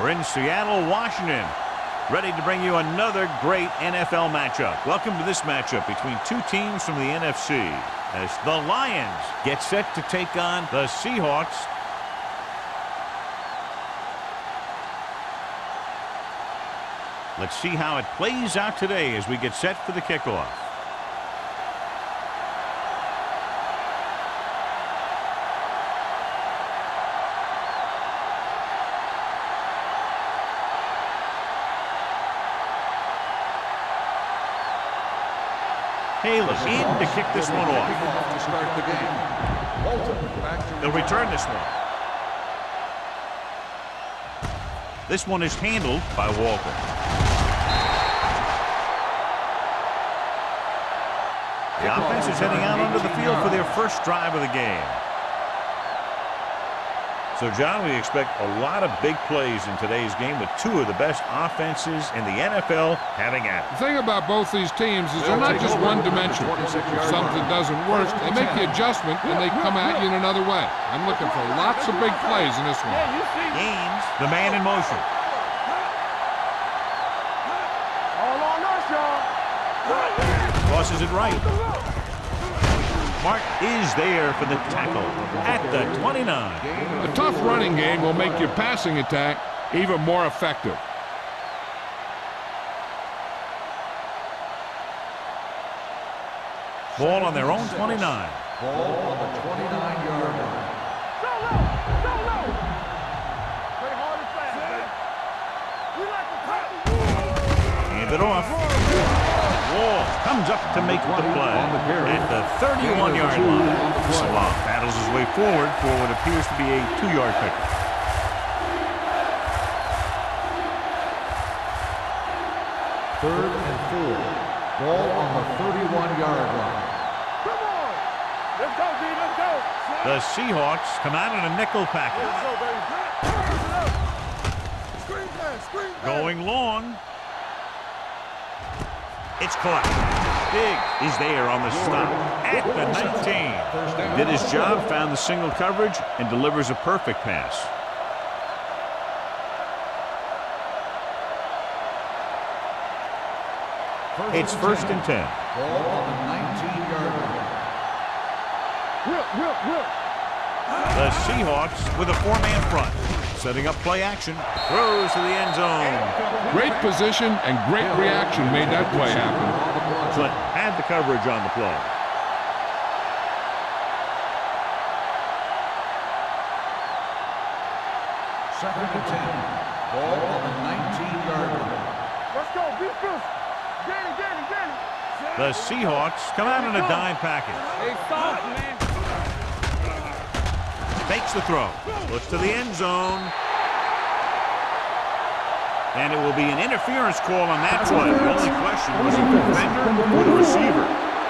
We're in Seattle, Washington, ready to bring you another great NFL matchup. Welcome to this matchup between two teams from the NFC as the Lions get set to take on the Seahawks. Let's see how it plays out today as we get set for the kickoff. Taylor in to kick this one off. To start the game. Walton back to They'll return this one. This one is handled by Walton. The offense is heading out onto the field for their first drive of the game. So, John, we expect a lot of big plays in today's game with two of the best offenses in the NFL having at it. The thing about both these teams is they're not just one-dimensional. If something doesn't work, they make the adjustment and they come at you in another way. I'm looking for lots of big plays in this one. Gaines, the man in motion. Tosses it right. Mark is there for the tackle at the 29. A tough running game will make your passing attack even more effective. Ball on their own 29. ball on the 29-yard line. Hand it off. Wall comes up to make the play at the 31-yard line. Salah battles his way forward for what appears to be a 2-yard pickup. Third and 4. Ball on the 31-yard line. Come on! Let's go, D, let's go! The Seahawks come out in a nickel package. Let's go, baby. Screen pass, screen pass. Going long. It's caught. Big is there on the stop at the 19. Did his job, found the single coverage, and delivers a perfect pass. It's first and 10. Ball on the 19-yard line. Whip. The Seahawks with a 4-man front. Setting up play action. Throws to the end zone. Great position and great reaction made that play happen. Clint had the coverage on the play. Second and 10. Ball on the 19-yard line. Let's go, defense. Get it. The Seahawks come out in a dime package. Hey, stop, man. Fakes the throw. Looks to the end zone. And it will be an interference call on that play. The only question was it the defender or the receiver.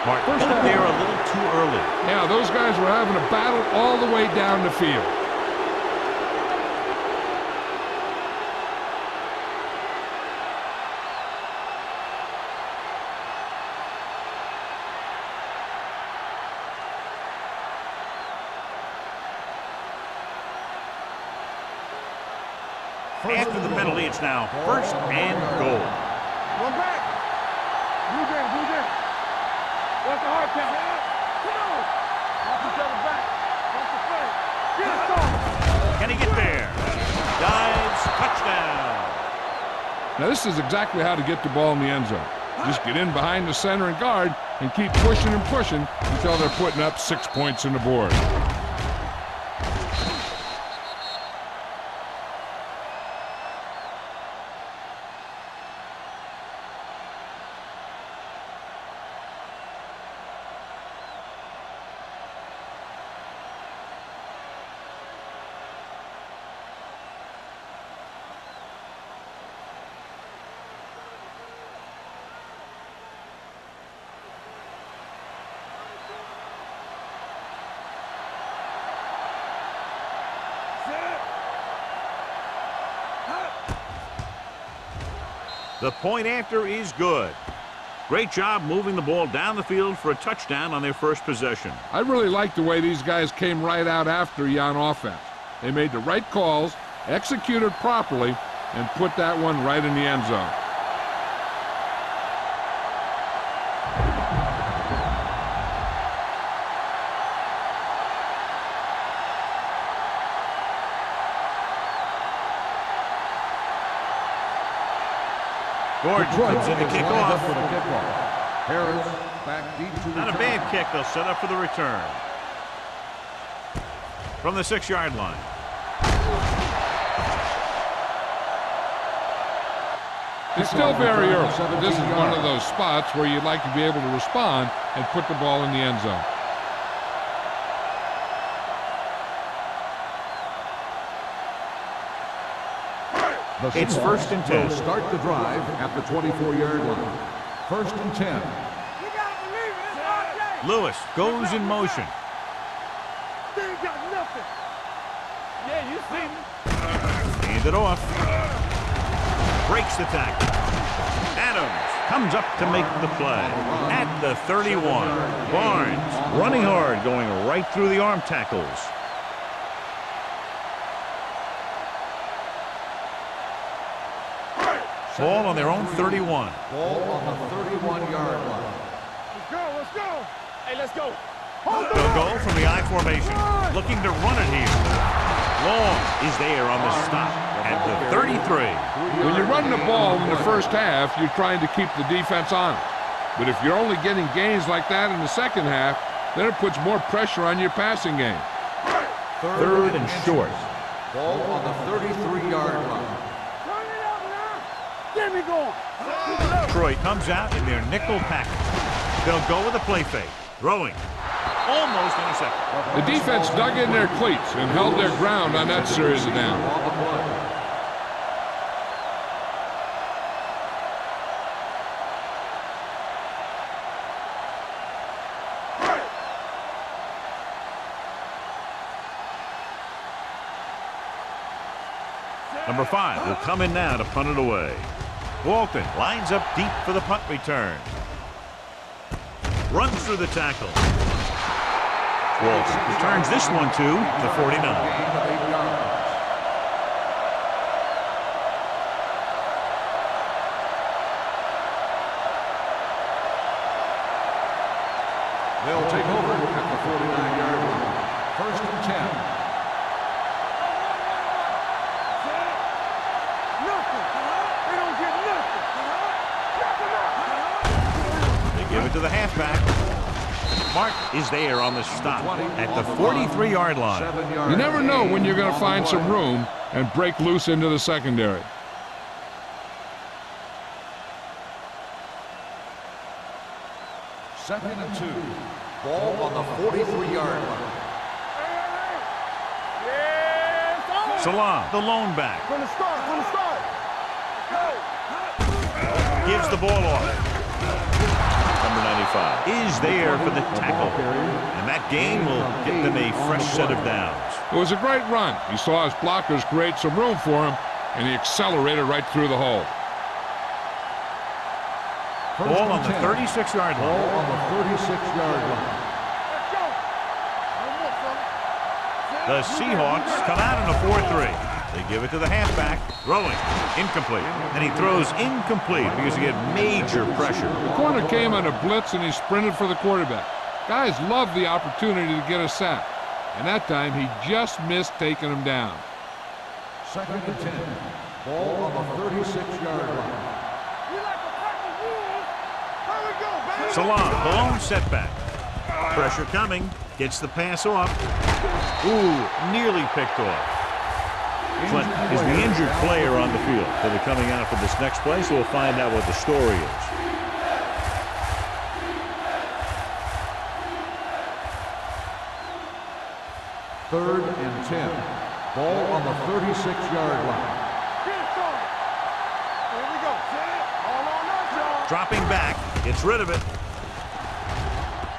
Mark got there a little too early. Yeah, those guys were having a battle all the way down the field. After the penalty, it's now first and goal. One back. Blue game. What's the hard count? Come on. Watch each other back. Watch the play. Get it started. Can he get there? Dives, touchdown. Now, this is exactly how to get the ball in the end zone. Just get in behind the center and guard and keep pushing and pushing until they're putting up 6 points on the board. The point after is good. Great job moving the ball down the field for a touchdown on their first possession. I really like the way these guys came right out after you on offense. They made the right calls, executed properly, and put that one right in the end zone. Gordon comes in to kick off. For the kickoff. Harris back deep to Not a bad kick. They'll set up for the return. From the 6-yard line. It's still very early, but this is one of those spots where you'd like to be able to respond and put the ball in the end zone. It's 1st and 10. Will start the drive at the 24-yard line. 1st and 10. You gotta believe it, it's RJ. Lewis goes in motion. They ain't got nothing. Yeah, you see me. Hand it off. Breaks the tackle. Adams comes up to make the play. At the 31. Barnes running hard, going right through the arm tackles. Ball on their own 31. Ball on the 31-yard line. Let's go, let's go. Hey, let's go. They'll go from the I formation, looking to run it here. Long is there on the stop at the 33. When you're running the ball in the first half, you're trying to keep the defense honest. But if you're only getting gains like that in the second half, then it puts more pressure on your passing game. 3rd and short. Ball on the 33-yard line. Turn it up now. Get me going. Detroit comes out in their nickel package. They'll go with a play fake. Throwing. Almost intercepted. The defense dug in their cleats and held their ground on that series of downs. On the play. Number 5 will come in now to punt it away. Walton lines up deep for the punt return. Runs through the tackle. Walton returns this one to the 49. Gain of 8 yards. They'll take over at the 49-yard line. 1st and 10. Nothing. They don't get nothing. They give it to the halfback. Mark is there on the stop at the 43-yard line. 7 yards. You never know when you're going to find some room and break loose into the secondary. Second and 2. Ball on the 43-yard line. Yeah, it's on. Salam, the lone back, From the start, from the start. Go. gives the ball off. Number 95 is there for the tackle. And that gain will get them a fresh set of downs. It was a great run. He saw his blockers create some room for him, and he accelerated right through the hole. Ball on the 36-yard Ball line. on the 36-yard line. Let's go. No more, son. The Seahawks come out in a 4-3. They give it to the halfback. Throwing. Incomplete. And he throws incomplete because he had major pressure. The corner came on a blitz, and he sprinted for the quarterback. Guys love the opportunity to get a sack. And that time, he just missed taking him down. Second and 10. Ball on the 36-yard line. We like to fight the rules. Here we go, baby. Salam, the lone setback. Pressure coming. Gets the pass off. Ooh, nearly picked off. Clint is the injured player on the field. They'll be coming out for this next play, so we'll find out what the story is. Third and 10. Ball on the 36-yard line. Get it started. Here we go. All on us, y'all. Dropping back, gets rid of it.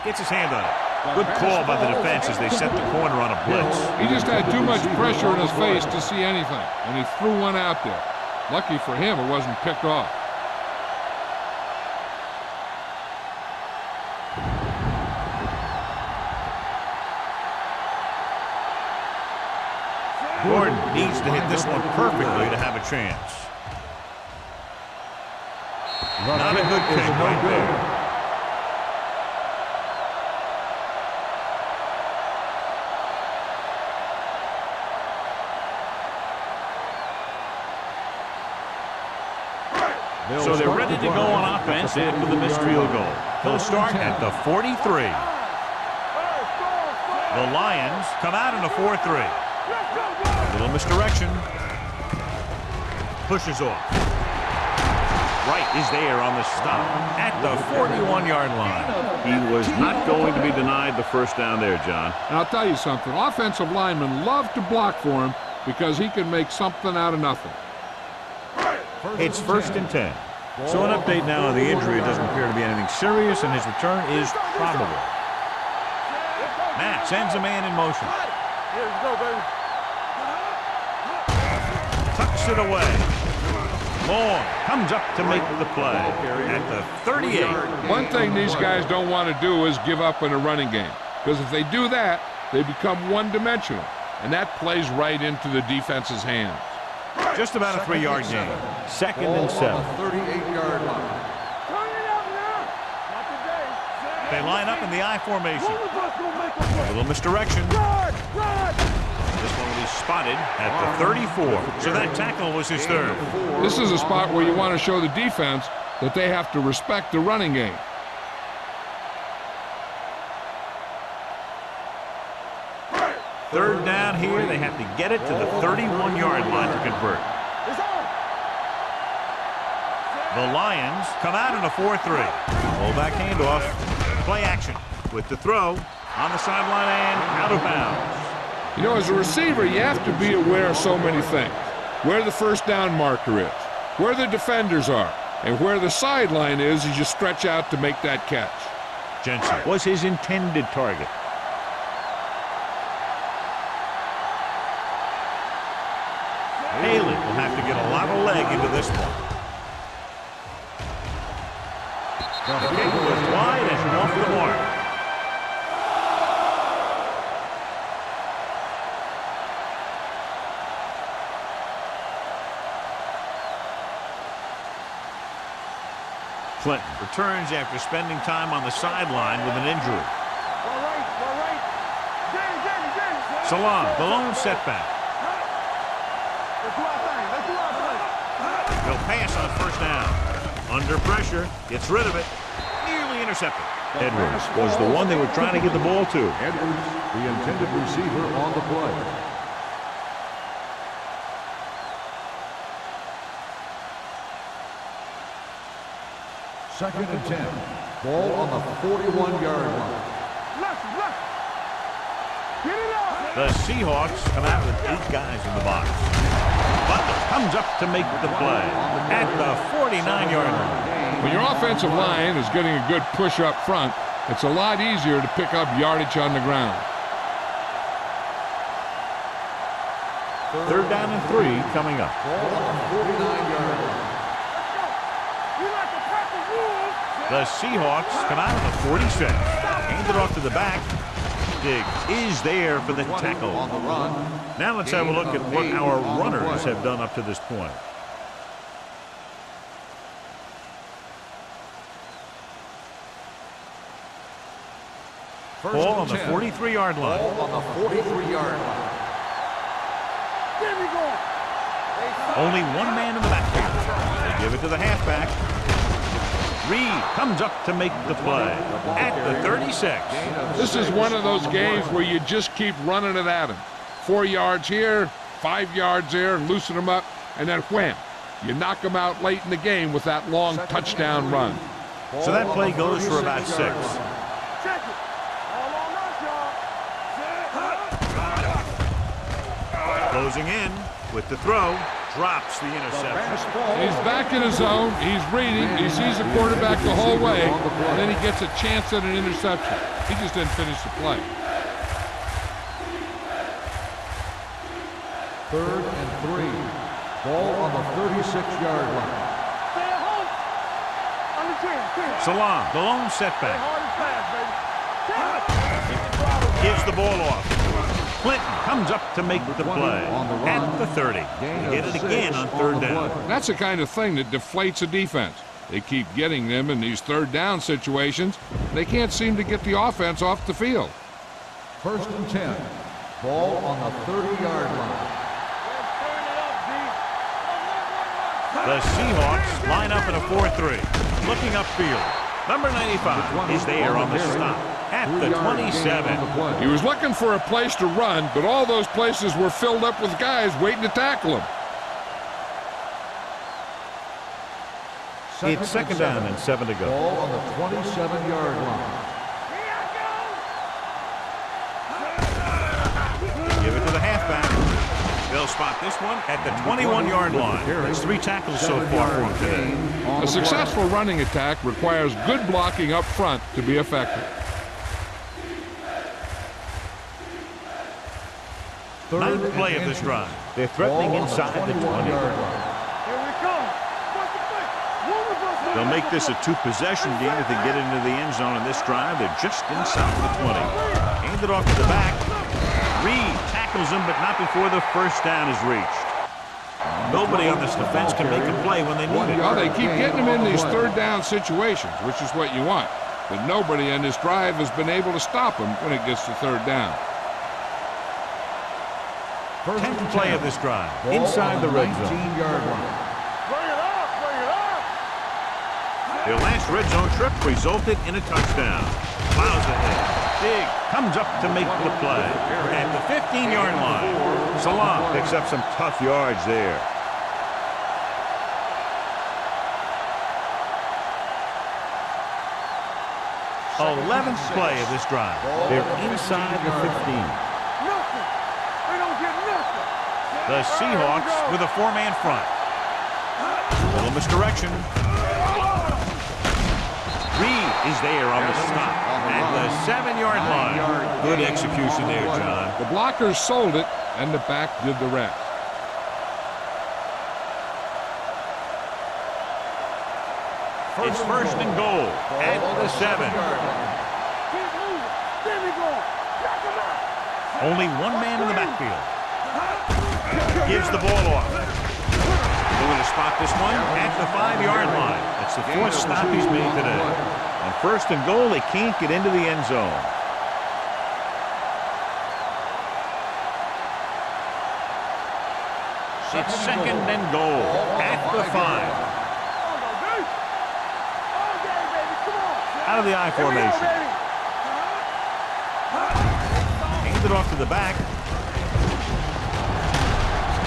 Gets his hand on it. Good call by the defense as they set the corner on a blitz. He just had too much pressure in his face to see anything, and he threw one out there. Lucky for him, it wasn't picked off. Gordon needs to hit this one perfectly to have a chance. Not a good kick right there. So they're ready to go on offense after the missed field goal. He'll start at the 43. The Lions come out in a 4-3. A little misdirection. Pushes off. Wright is there on the stop at the 41-yard line. He was not going to be denied the first down there, John. And I'll tell you something. Offensive linemen love to block for him because he can make something out of nothing. It's 1st and 10. So an update now on the injury. It doesn't appear to be anything serious, and his return is probable. Matt sends a man in motion. Tucks it away. Long comes up to make the play at the 38. One thing these guys don't want to do is give up in a running game, because if they do that, they become one-dimensional, and that plays right into the defense's hands. Just about a 3-yard gain. 2nd and 7. 38-yard line. They line up in the I formation. A little misdirection. This one will be spotted at the 34. So that tackle was his 3rd. This is a spot where you want to show the defense that they have to respect the running game. Third down here. They have to get it to the 31-yard line to convert. The Lions come out in a 4-3. Fullback handoff. Play action with the throw on the sideline and out of bounds. You know, as a receiver, you have to be aware of so many things. Where the first down marker is, where the defenders are, and where the sideline is as you stretch out to make that catch. Jensen was his intended target. Haley will have to get a lot of leg into this one. The kick was wide and off the mark. Clinton returns after spending time on the sideline with an injury. Salam, the lone setback. He'll pass on 1st down. Under pressure, gets rid of it. Nearly intercepted. Edwards was the one they were trying to get the ball to. Edwards, the intended receiver on the play. Second and 10. Ball on the 41-yard line. The Seahawks come out with 8 guys in the box. Butler comes up to make the play at the 49-yard line. When your offensive line is getting a good push up front, it's a lot easier to pick up yardage on the ground. 3rd down and 3 coming up. Ball on the 49-yard line. The Seahawks come out of the 46. Hand it off to the back. Diggs is there for the tackle. On the run. Now let's have a look at what our runners have done up to this point. Ball on the 43-yard line. Ball on the 43-yard line. Only one man in the backfield. They give it to the halfback. Reed comes up to make the play at the 36. This is one of those games where you just keep running it at him. 4 yards here, 5 yards there, loosen them up, and then wham. You knock them out late in the game with that long touchdown run. So that play goes for about 6. Closing in with the throw. Drops the interception. He's back in his zone. He's reading. He sees the quarterback the whole way, and then he gets a chance at an interception. He just didn't finish the play. 3rd and 3. Ball on the 36-yard line. Salam, the lone setback. Gives the ball off. Clinton comes up to make the play at the 30. They get it again on third down. That's the kind of thing that deflates a defense. They keep getting them in these third down situations. They can't seem to get the offense off the field. 1st and 10. Ball on the 30-yard line. The Seahawks line up in a 4-3. Looking upfield. Number 95 is there on the stop at the 27. He was looking for a place to run, but all those places were filled up with guys waiting to tackle him. It's 2nd down and 7 to go. Ball on the 27-yard line. Give it to the halfback. They'll spot this one at the 21-yard line. There's 3 tackles so far for him today. A successful running attack requires good blocking up front to be effective. 9th play of this drive. They're threatening inside the 20. They'll make this a 2-possession game if they get into the end zone in this drive. They're just inside the 20. Hand it off to the back. Reed tackles him, but not before the first down is reached. Nobody on this defense can make a play when they need it. Well, they keep getting him in these third down situations, which is what you want. But nobody in this drive has been able to stop him when it gets to third down. 10th play of this drive. Inside the red zone. 19-yard line. Their last red zone trip resulted in a touchdown. Plows ahead. Dig comes up to make the play at the 15-yard line. Salam picks up some tough yards there. The 11th play of this drive. They're inside the 15. The Seahawks with a 4-man front. A little misdirection. Reed is there on the stop at the 7-yard line. Good execution there, John. The blockers sold it, and the back did the rest. It's 1st and goal at the 7. Only one man in the backfield. Gives the ball off. Going to spot this one at the 5-yard line. That's the 4th stop he's made today. On 1st and goal, they can't get into the end zone. It's 2nd and goal at the 5. Out of the I formation. Hand it off to the back.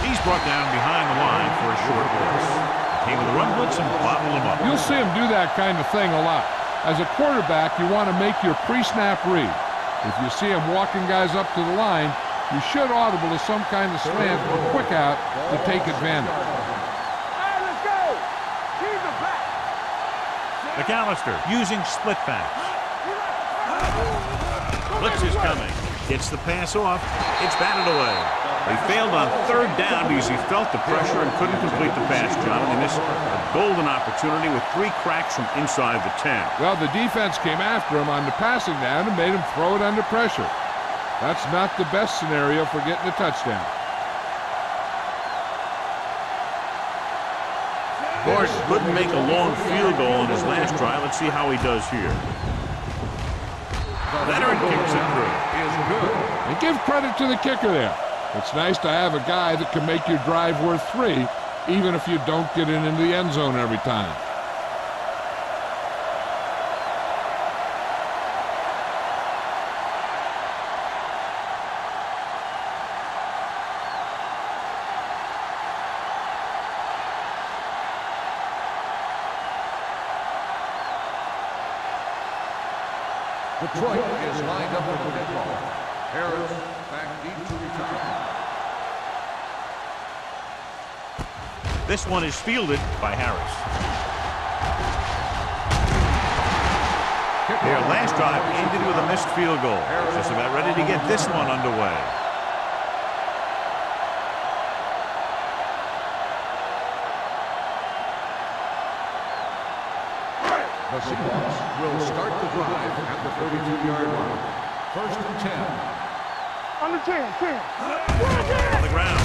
He's brought down behind the line for a short pass. Came with a run blitz and bottled him up. You'll see him do that kind of thing a lot. As a quarterback, you want to make your pre-snap read. If you see him walking guys up to the line, you should audible to some kind of slant or quick out to take advantage. McAllister using split pass. Blitz is coming. Gets the pass off. It's batted away. He failed on 3rd down because he felt the pressure and couldn't complete the pass, John. And missed a golden opportunity with 3 cracks from inside the 10. Well, the defense came after him on the passing down and made him throw it under pressure. That's not the best scenario for getting a touchdown. Gordon couldn't make a long field goal in his last drive. Let's see how he does here. Leonard kicks it through. And give credit to the kicker there. It's nice to have a guy that can make your drive worth 3, even if you don't get it into the end zone every time. Detroit is lined up with the kickoff. Harris back deep to return. This one is fielded by Harris. Their last drive ended with a missed field goal. Just about ready to get this one underway. The Seahawks will start the drive at the 32-yard line. 1st and 10. Under 10, 10. On the ground.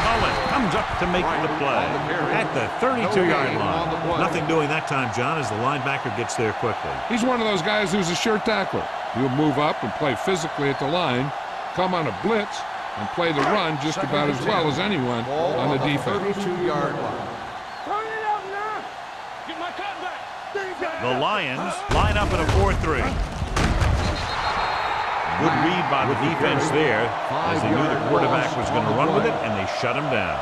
Mullen comes up to make the play at the 32-yard line. Nothing doing that time, John, as the linebacker gets there quickly. He's one of those guys who's a sure tackler. He'll move up and play physically at the line, come on a blitz, and play the run just about as well as anyone on the defense. 32-yard line. Turn it up now. Get my cut back. The Lions line up in a 4-3. Good read by the defense there, as they knew the quarterback was going to run with it, and they shut him down.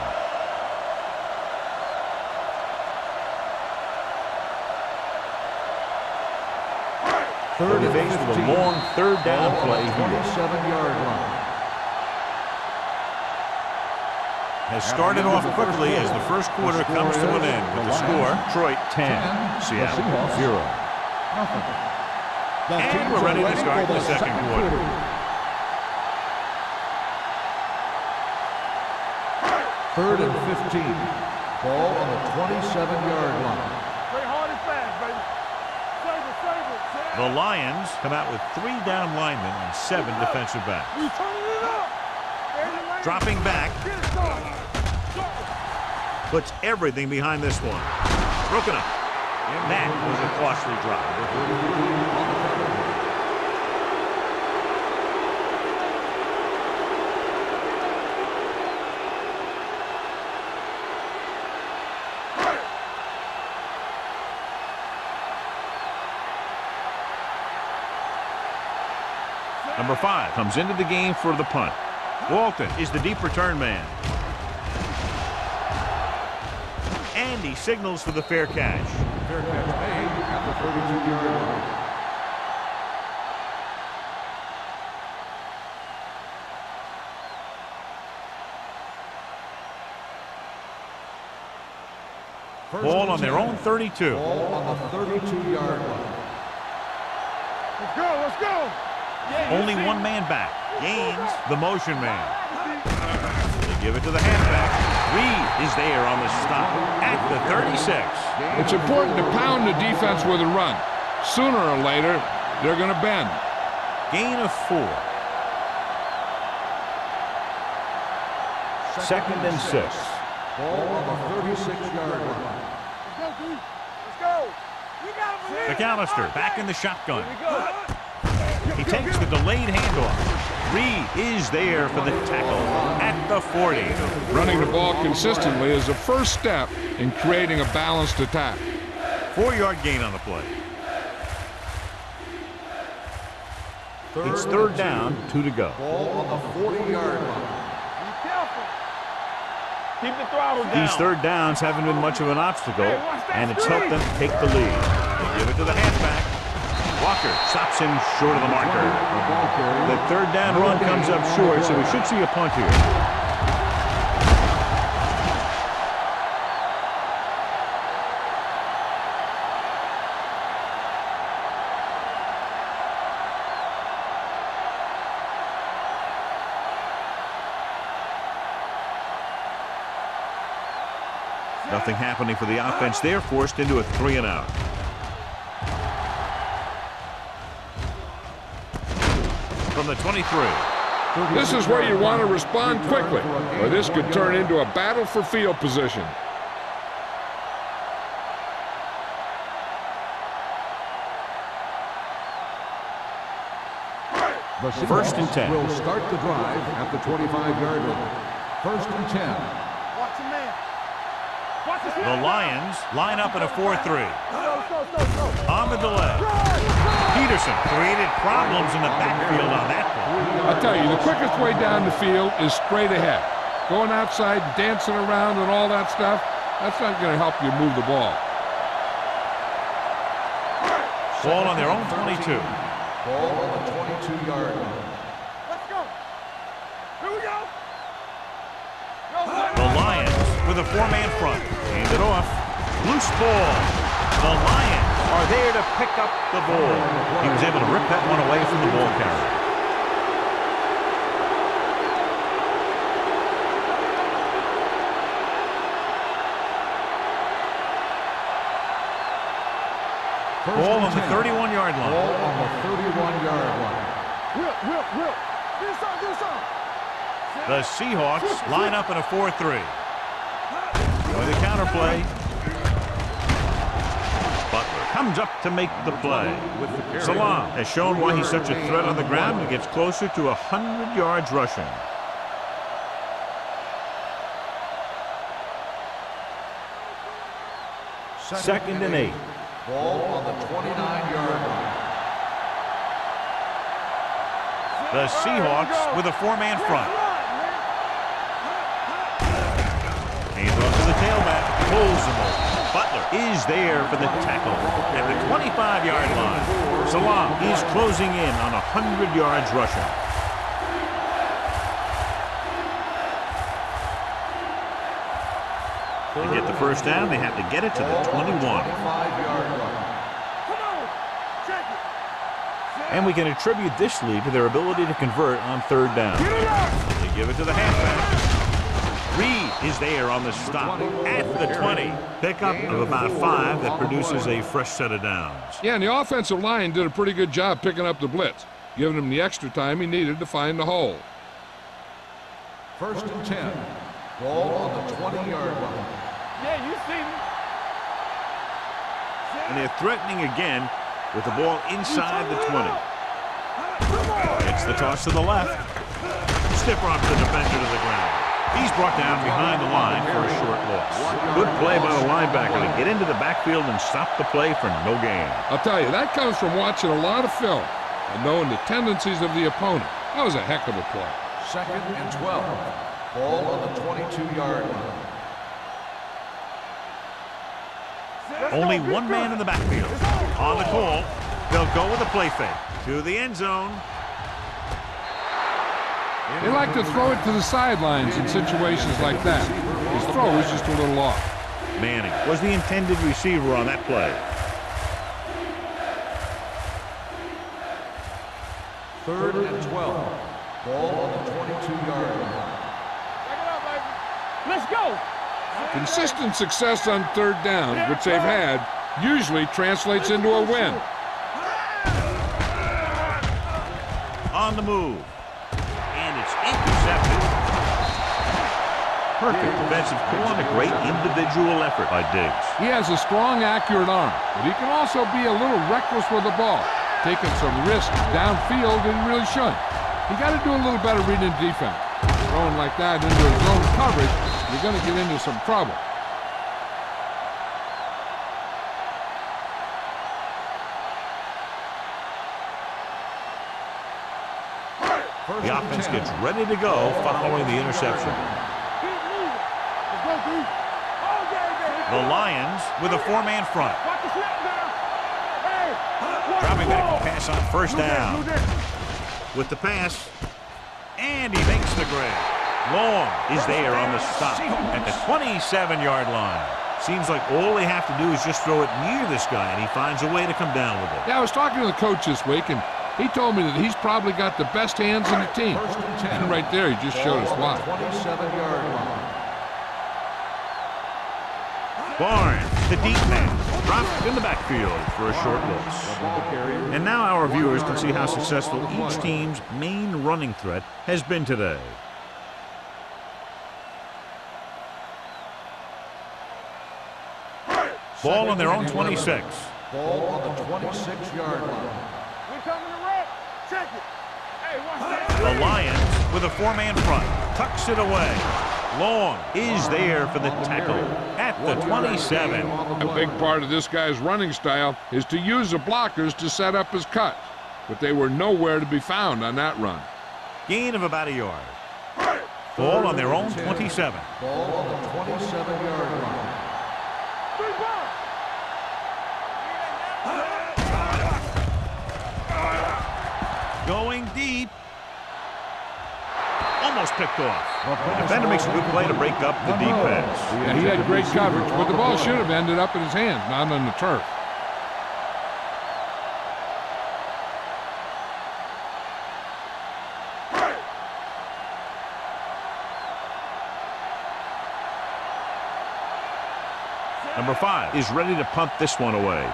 They'll be faced with a long third down play here. 27-yard line. Has started off quickly as the first quarter comes to an end with the score, Detroit 10, Seattle 0. And we're ready to start the second quarter. Third and 15. Ball on the 27-yard line. Play hard and fast, baby. Save it, save it. The Lions come out with 3 down linemen and 7 defensive backs. We turning it up. Dropping back. Get it started. Puts everything behind this one. Broken up. And that was a costly drive. Number 5 comes into the game for the punt. Walton is the deep return man. And he signals for the fair catch. Fair catch made at the 32-yard line. Ball on their own 32. Ball on the 32-yard line. Let's go, let's go. Only one man back. Gaines, the motion man. They give it to the halfback. Reed is there on the stop at the 36. It's important to pound the defense with a run. Sooner or later, they're going to bend. Gain of 4. Second and 6. Ball on the 36-yard line. Let's go, D. Let's go. We got him. McAllister back in the shotgun. He takes the delayed handoff. Reed is there for the tackle at the 40. Running the ball consistently is the first step in creating a balanced attack. 4-yard gain on the play. It's third down, 2 to go. Ball on the 40-yard line. Be careful. Keep the throttle down. These third downs haven't been much of an obstacle, and it's helped them take the lead. They give it to the halfback. Walker stops him short of the marker. The third down run comes up short, so we should see a punt here. Nothing happening for the offense. They're forced into a 3-and-out. From the 23. This is where you want to respond quickly, or this could turn into a battle for field position. The First and 10. Will start the drive at the 25-yard line. First and 10. Watch the man. Watch the The Lions line up in a 4-3. On the delay. Peterson created problems in the backfield on that one. I'll tell you, the quickest way down the field is straight ahead. Going outside, dancing around and all that stuff, that's not going to help you move the ball. Ball on their own 22. Ball on the 22-yard line. Let's go. Here we go. The Lions with a 4-man front. Hand it off. Loose ball. The Lions are there to pick up the ball. He was able to rip that one away from the ball carrier. Ball on the 31-yard line. Ball on the 31-yard line. Whip. Do something. The Seahawks line up in a 4-3. With a counter play. Butler comes up to make the play. Salam has shown why he's such a threat on the ground and gets closer to 100 yards rushing. Second and 8. Ball on the 29-yard line. The Seahawks with a 4-man front. Hands off to the tailback. Pulls him over. Butler is there for the tackle at the 25-yard line. Salam is closing in on 100 yards rushing. To get the first down, they have to get it to the 21. And we can attribute this lead to their ability to convert on third down. They give it to the halfback. Reed is there on the stop at the 20. Pickup of about 5 that produces a fresh set of downs. Yeah, and the offensive line did a pretty good job picking up the blitz, giving him the extra time he needed to find the hole. First and 10. Ball on the 20-yard line. Yeah, you see me. And they're threatening again with the ball inside the 20. It's the toss to the left. Stiff arms the defender to the ground. He's brought down behind the line for a short loss. Good play by the linebacker to get into the backfield and stop the play for no gain. I'll tell you, that comes from watching a lot of film and knowing the tendencies of the opponent. That was a heck of a play. Second and 12. Ball on the 22-yard line. Only one man in the backfield. On the call, they'll go with a play fake to the end zone. They like to throw it to the sidelines in situations like that. His throw was just a little off. Manning was the intended receiver on that play. Third and 12. Ball on the 22-yard line. Let's go. Consistent success on third down, which they've had, usually translates into a win. On the move. And it's intercepted. Perfect defensive call and a great individual effort by Diggs. He has a strong, accurate arm, but he can also be a little reckless with the ball, taking some risks downfield that he really shouldn't. You got to do a little better reading defense. Throwing like that into his own coverage, you're going to get into some trouble. The offense gets ready to go following the interception. The Lions with a 4-man front. Dropping back to pass on first down. With the pass, and he makes the grab. Long is there on the stop at the 27-yard line. Seems like all they have to do is just throw it near this guy, and he finds a way to come down with it. Yeah, I was talking to the coach this week, and he told me that he's probably got the best hands in the team. And right there, he just showed us why. 27-yard line. Barnes, the deep man, dropped in the backfield for a short loss. And now our viewers can see how successful each team's main running threat has been today. Ball on their own 26. Ball on the 26-yard line. We coming to wreck. Check it. Hey, watch that. The Lions with a 4-man front. Tucks it away. Long is there for the tackle at the 27. A big part of this guy's running style is to use the blockers to set up his cuts, but they were nowhere to be found on that run. Gain of about a yard. Ball on their own 27. Ball on the 27-yard line. Going deep. Almost picked off. The defender makes a good play to break up the deep pass. Yeah, he had great coverage, but the ball should have ended up in his hands, not on the turf. Number 5 is ready to punt this one away.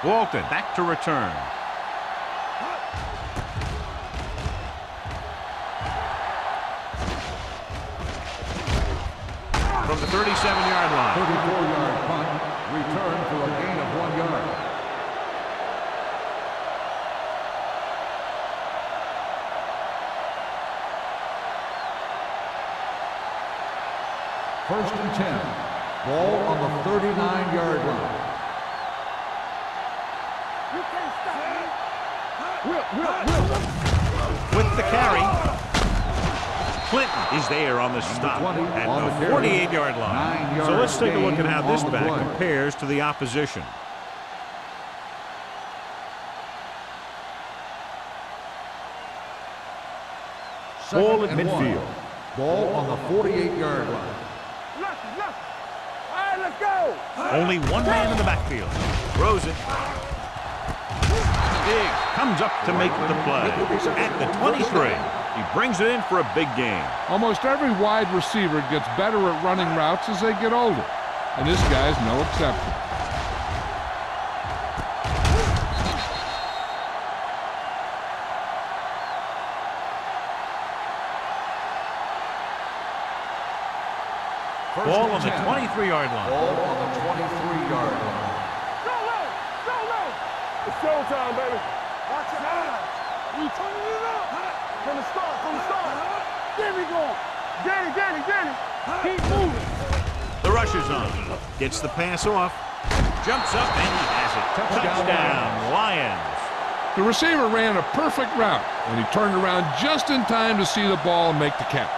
Walton back to return. from the 37-yard line. 34-yard punt, return for a gain of 1 yard. First and 10. Ball on the 39-yard line. You can't stop me. Whip. With the carry, Clinton is there on the stop at the 48-yard line. So let's take a look at how this back compares to the opposition. Ball at midfield. Ball on the 48-yard line. All right, let's go. Only one man in the backfield. Throws it. Diggs comes up to make the play. At the 23, he brings it in for a big gain. Almost every wide receiver gets better at running routes as they get older, and this guy's no exception. Ball on the 23-yard line. Ball on the 23-yard line. Go low. It's showtime, baby. Watch your eyes. We turning it up. From the start. There we go. Get it. Keep moving. The rush is on. Gets the pass off. Jumps up and he has it. Touchdown, Lions. The receiver ran a perfect route, and he turned around just in time to see the ball and make the catch.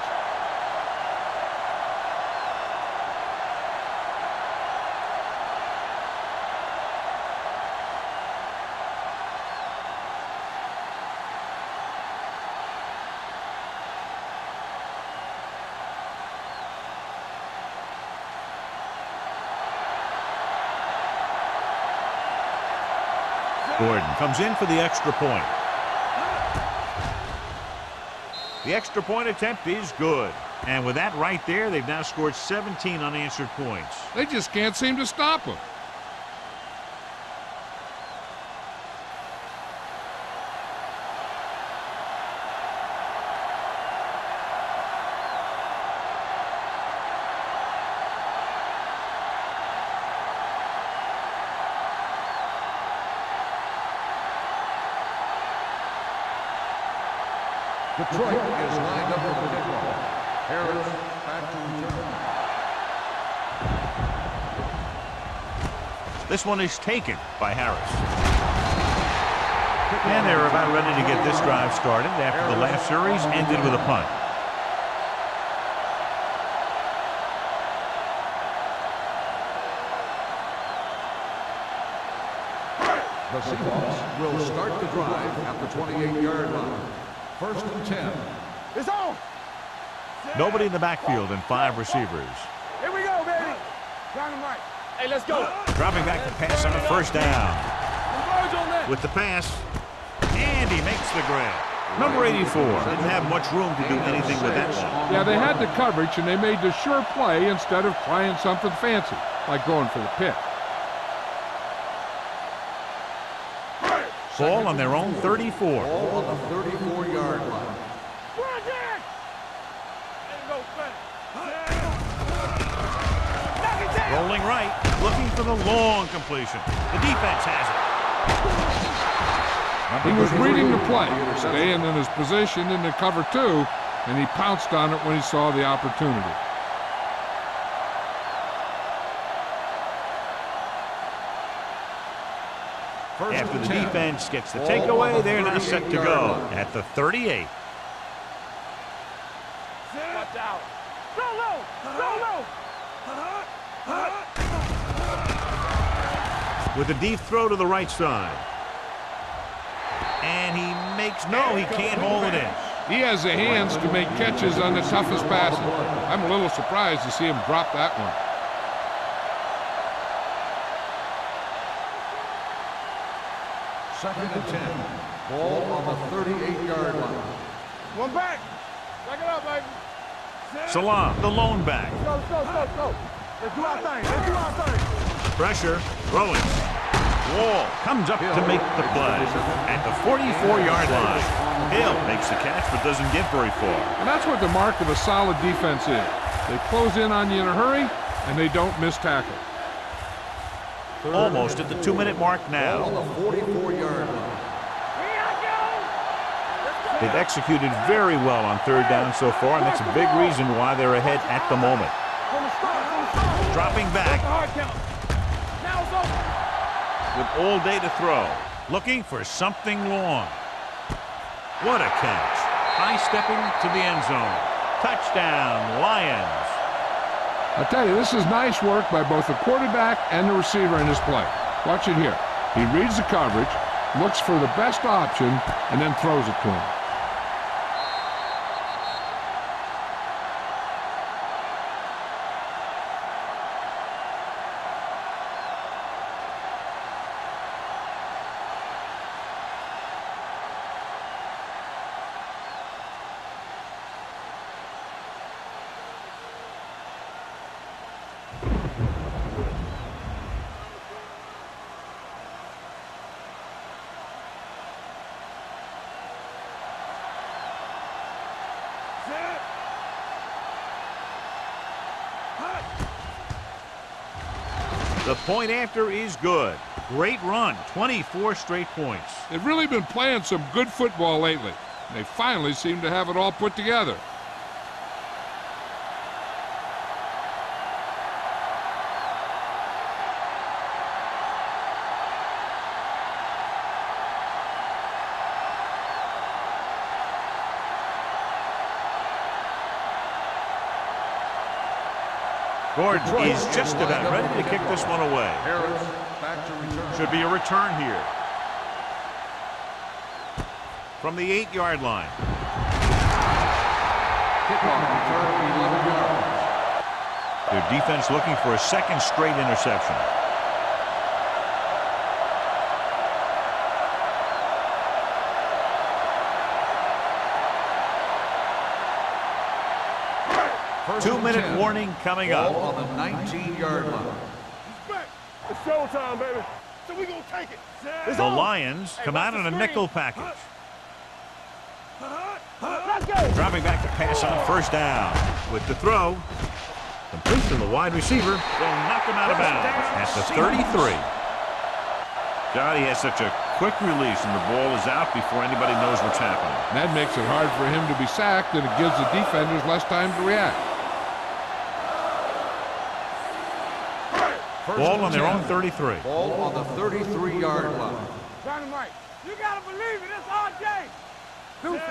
Gordon comes in for the extra point. The extra point attempt is good. And with that right there, they've now scored 17 unanswered points. They just can't seem to stop him. Detroit is lined up for the kickoff. Harris back to return. This one is taken by Harris. And they're about ready to get this drive started after the last series ended with a punt. The Seahawks will start the drive at the 28-yard line. First and 10. It's on. Nobody in the backfield and 5 receivers. Here we go, baby. Dynamite. Hey, let's go. Dropping back to pass on a first down. Converge on that. With the pass, and he makes the grab. Number 84 didn't have much room to do anything with that one. Yeah, they had the coverage, and they made the sure play instead of trying something fancy, like going for the pick. Ball on their own 34. Ball on the 34-yard line. Rolling right, looking for the long completion. The defense has it. He was reading the play, staying in his position in the cover 2, and he pounced on it when he saw the opportunity. After the defense gets the takeaway, they're now set to go at the 38. Watch out. Go low. With a deep throw to the right side. And he makes, no, he can't hold it in. He has the hands to make catches on the toughest passes. I'm a little surprised to see him drop that one. Second and 10. Ball on the 38-yard line. One back. Back it up, baby. Salam, the lone back. Go. Let's do our thing. Pressure, throwing. Wall comes up to make the play at the 44-yard line. Hill makes the catch but doesn't get very far. And that's what the mark of a solid defense is. They close in on you in a hurry, and they don't miss tackle. Almost at the 2-minute mark Ball now. on the 44-yard line. They've executed very well on third down so far, and that's a big reason why they're ahead at the moment. Dropping back with all day to throw. Looking for something long. What a catch. High stepping to the end zone. Touchdown, Lions. I tell you, this is nice work by both the quarterback and the receiver in this play. Watch it here. He reads the coverage, looks for the best option, and then throws it to him. The point after is good. Great run, 24 straight points. They've really been playing some good football lately. They finally seem to have it all put together. Gordon is just about ready to kick this one away. Harris back to return. Should be a return here. From the 8-yard line. Kickoff return, 11 yards. Their defense looking for a second straight interception. First 2-minute and 10. warning coming Ball up. on the 19-yard line. It's showtime, baby. So we gonna take it. The Lions come out in a nickel package. Let's go. Dropping back to pass on first down. With the throw. Complete to the wide receiver. They'll knock him out of bounds at the 33. God, he has such a quick release, and the ball is out before anybody knows what's happening. That makes it hard for him to be sacked, and it gives the defenders less time to react. Ball on their own 33. Ball on the 33-yard line. Dynamite. You gotta believe it. It's our day.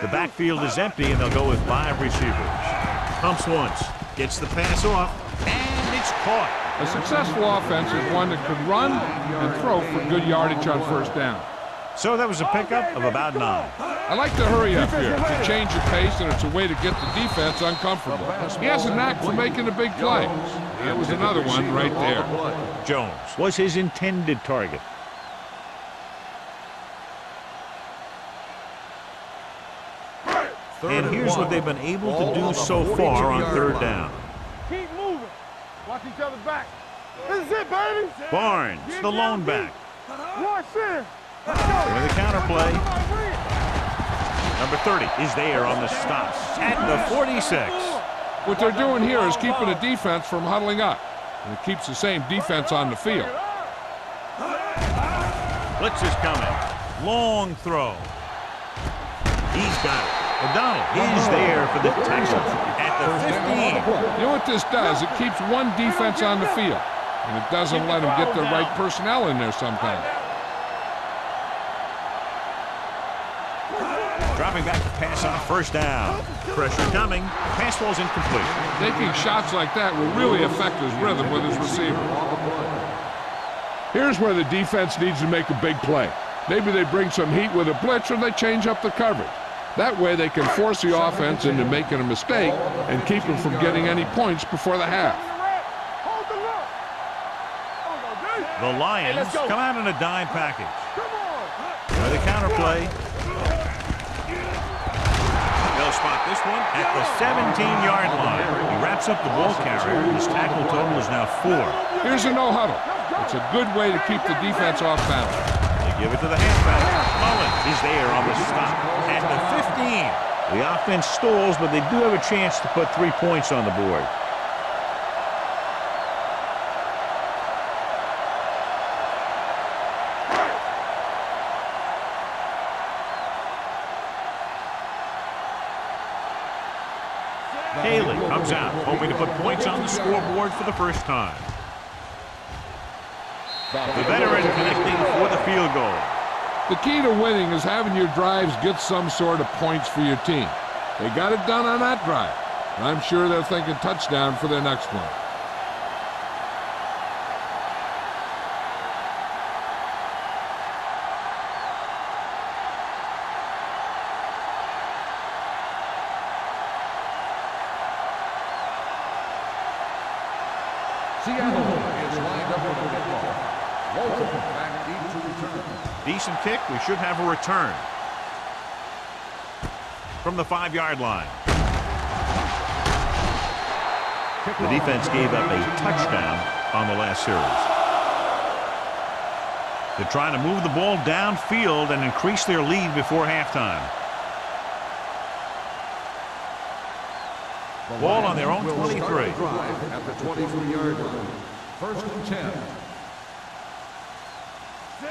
The backfield is empty, and they'll go with 5 receivers. Pumps once. Gets the pass off, and it's caught. A successful offense is one that could run and throw for good yardage on first down. So that was a pickup of about 9. I like the hurry up here. It's a change of pace, and it's a way to get the defense uncomfortable. He has a knack for making a big play. That was another one right there. Jones was his intended target. And here's what they've been able to do so far on third down. Keep moving. Watch each other back. This is it, baby. Barnes, the lone back. Watch in. Let's go. With the counter play. Number 30 is there on the stop at the 46. What they're doing here is keeping the defense from huddling up, and it keeps the same defense on the field. Blitz is coming. Long throw. He's got it. O'Donnell is there for the tackle at the 15. You know what this does? It keeps one defense on the field, and it doesn't let them get the right personnel in there sometimes. Dropping back to pass on first down. Pressure coming. Pass ball's incomplete. Taking shots like that will really affect his rhythm with his receiver. Here's where the defense needs to make a big play. Maybe they bring some heat with a blitz, or they change up the coverage. That way they can force the offense into making a mistake and keep them from getting any points before the half. The Lions come out in a dime package. With a counter play. They'll spot this one at the 17-yard line. He wraps up the ball carrier. His tackle total is now 4. Here's a no huddle. It's a good way to keep the defense off balance. They give it to the halfback. Mullen is there on the stop at the 15. The offense stalls, but they do have a chance to put 3 points on the board. Haley comes out, hoping to put points on the scoreboard for the first time. The veteran connecting for the field goal. The key to winning is having your drives get some sort of points for your team. They got it done on that drive. And I'm sure they're thinking touchdown for their next one. Seattle is lined up with the football. Walton back deep to return. Decent kick. We should have a return. From the 5-yard line. The defense gave up a touchdown on the last series. They're trying to move the ball downfield and increase their lead before halftime. Ball on their own 23. At the 23-yard line. First and 10.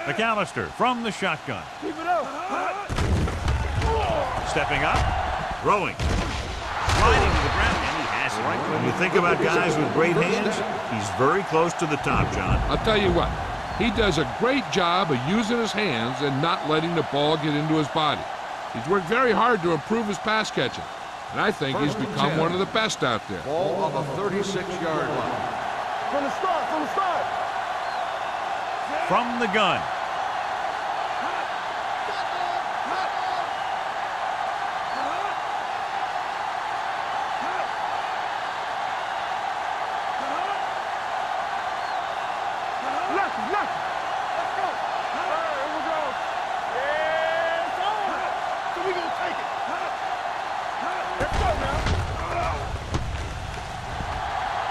McAllister from the shotgun. Keep it up. Stepping up. Throwing. Sliding to the ground, and he has it. When you think about guys with great hands, he's very close to the top, John. I'll tell you what, he does a great job of using his hands and not letting the ball get into his body. He's worked very hard to improve his pass catching, and I think he's become one of the best out there. Ball on the 36-yard line. From the start, from the start. From the gun.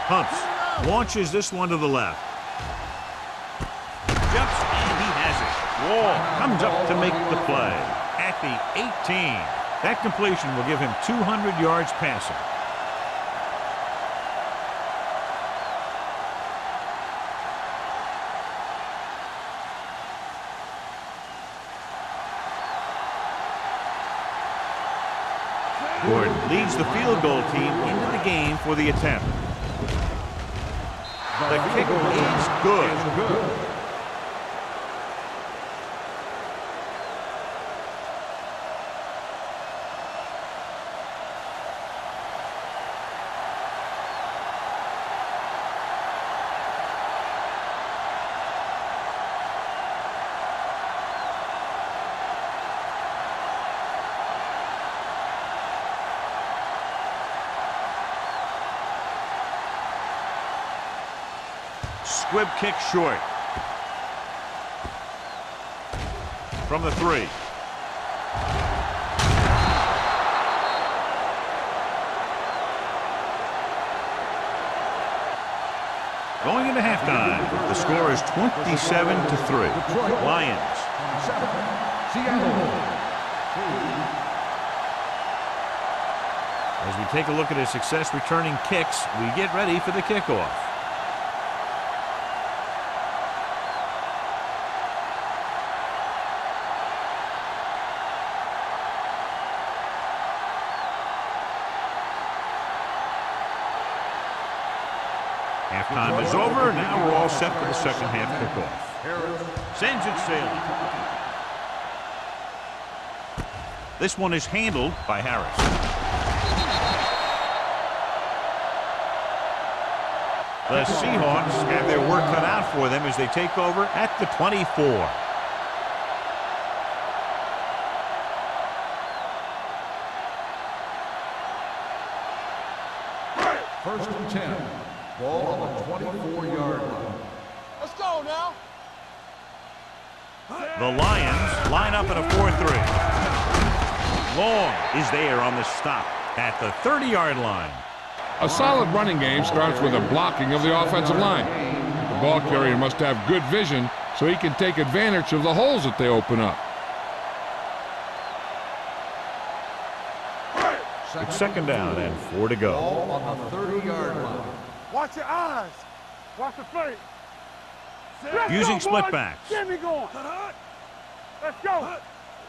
Pumps. Launches this one to the left. Jumps, and he has it. Wall comes up to make the play. At the 18. That completion will give him 200 yards passing. Gordon leads the field goal team into the game for the attempt. The kick is good. Squib kick short. From the 3. Going into halftime, the score is 27-3. Lions. Seattle. As we take a look at his success returning kicks, we get ready for the kickoff. Halftime is over. Now we're all set for the second half kickoff. Sends it sailing. This one is handled by Harris. The Seahawks have their work cut out for them as they take over at the 24. First and 10. Ball on the 24-yard line. Let's go now. The Lions line up at a 4-3. Long is there on the stop at the 30-yard line. A solid running game starts with a blocking of the offensive line. The ball carrier must have good vision so he can take advantage of the holes that they open up. It's second down and 4 to go. Ball on the 30-yard line. Watch your eyes. Watch the face. Using split backs. Get me going. Let's go.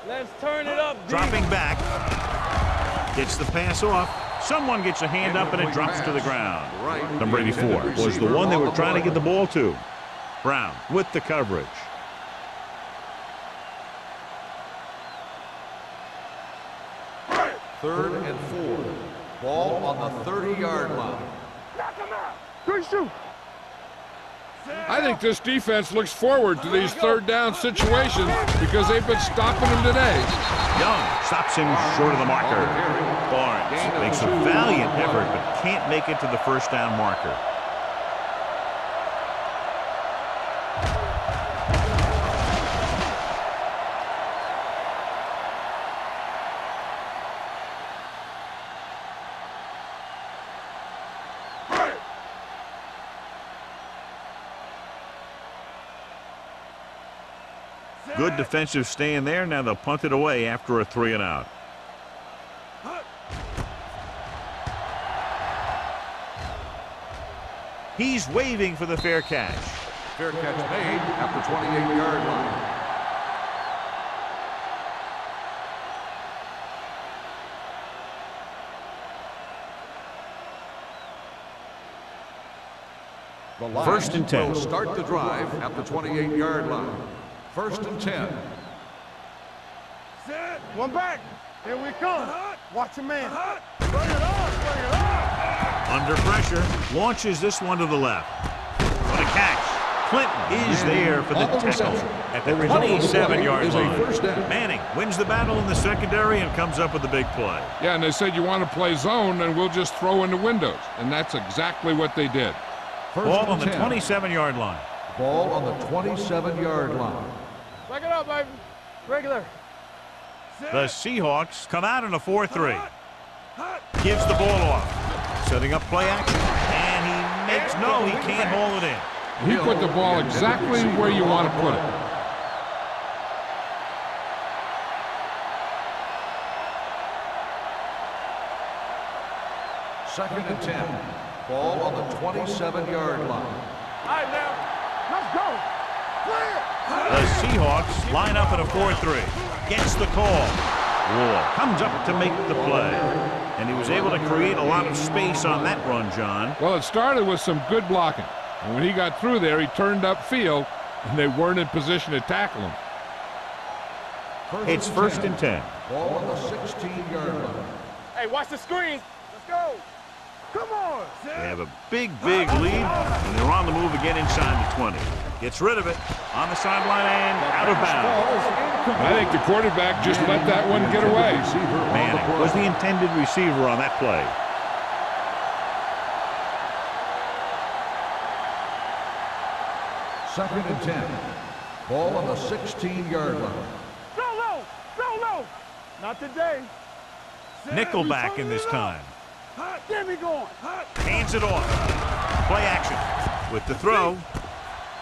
Let's turn it up. Dropping back. Gets the pass off. Someone gets a hand up and it drops to the ground. Right. Number 84 was the one they were trying to get the ball to. Brown with the coverage. Third and 4. Ball on the 30-yard line. Knock him out. Good shoot. I think this defense looks forward to these third down situations because they've been stopping them today. Young stops him short of the marker. Barnes makes a valiant effort but can't make it to the first down marker. Good defensive stand there. Now they'll punt it away after a 3 and out. He's waving for the fair catch. Fair catch made at the 28-yard line. The Lions First and 10. will start the drive at the 28-yard line. First and 10. One back. Here we come. Watch your man. Bring it up. Bring it up. Under pressure. Launches this one to the left. What a catch. Clinton is there for the tackle at the 27-yard line. Manning wins the battle in the secondary and comes up with the big play. Yeah, and they said you want to play zone and we'll just throw in the windows. And that's exactly what they did. Ball on the 27-yard line. Ball on the 27-yard line. Break it up, baby. Regular. The Seahawks come out in a 4-3. Gives the ball off. Setting up play action. And he makes no, he can't hold it in. He put the ball exactly where you want to put it. Second and 10. Ball on the 27-yard line. All right, now. Let's go. Clear. The Seahawks line up at a 4-3. Gets the call. Ward comes up to make the play. And he was able to create a lot of space on that run, John. Well, it started with some good blocking. And when he got through there, he turned upfield, and they weren't in position to tackle him. It's first and 10. Ball on the 16-yard line. Hey, watch the screen. Let's go. Come on. They have a big lead, and they're on the move again inside the 20. Gets rid of it on the sideline and out of bounds. I think the quarterback just let that one get away. Manning was the intended receiver on that play. Second and 10. Ball on the 16-yard line. Throw low. Throw low. Not today. Nickelback in this time. Get me going. Hands it off. Play action with the throw.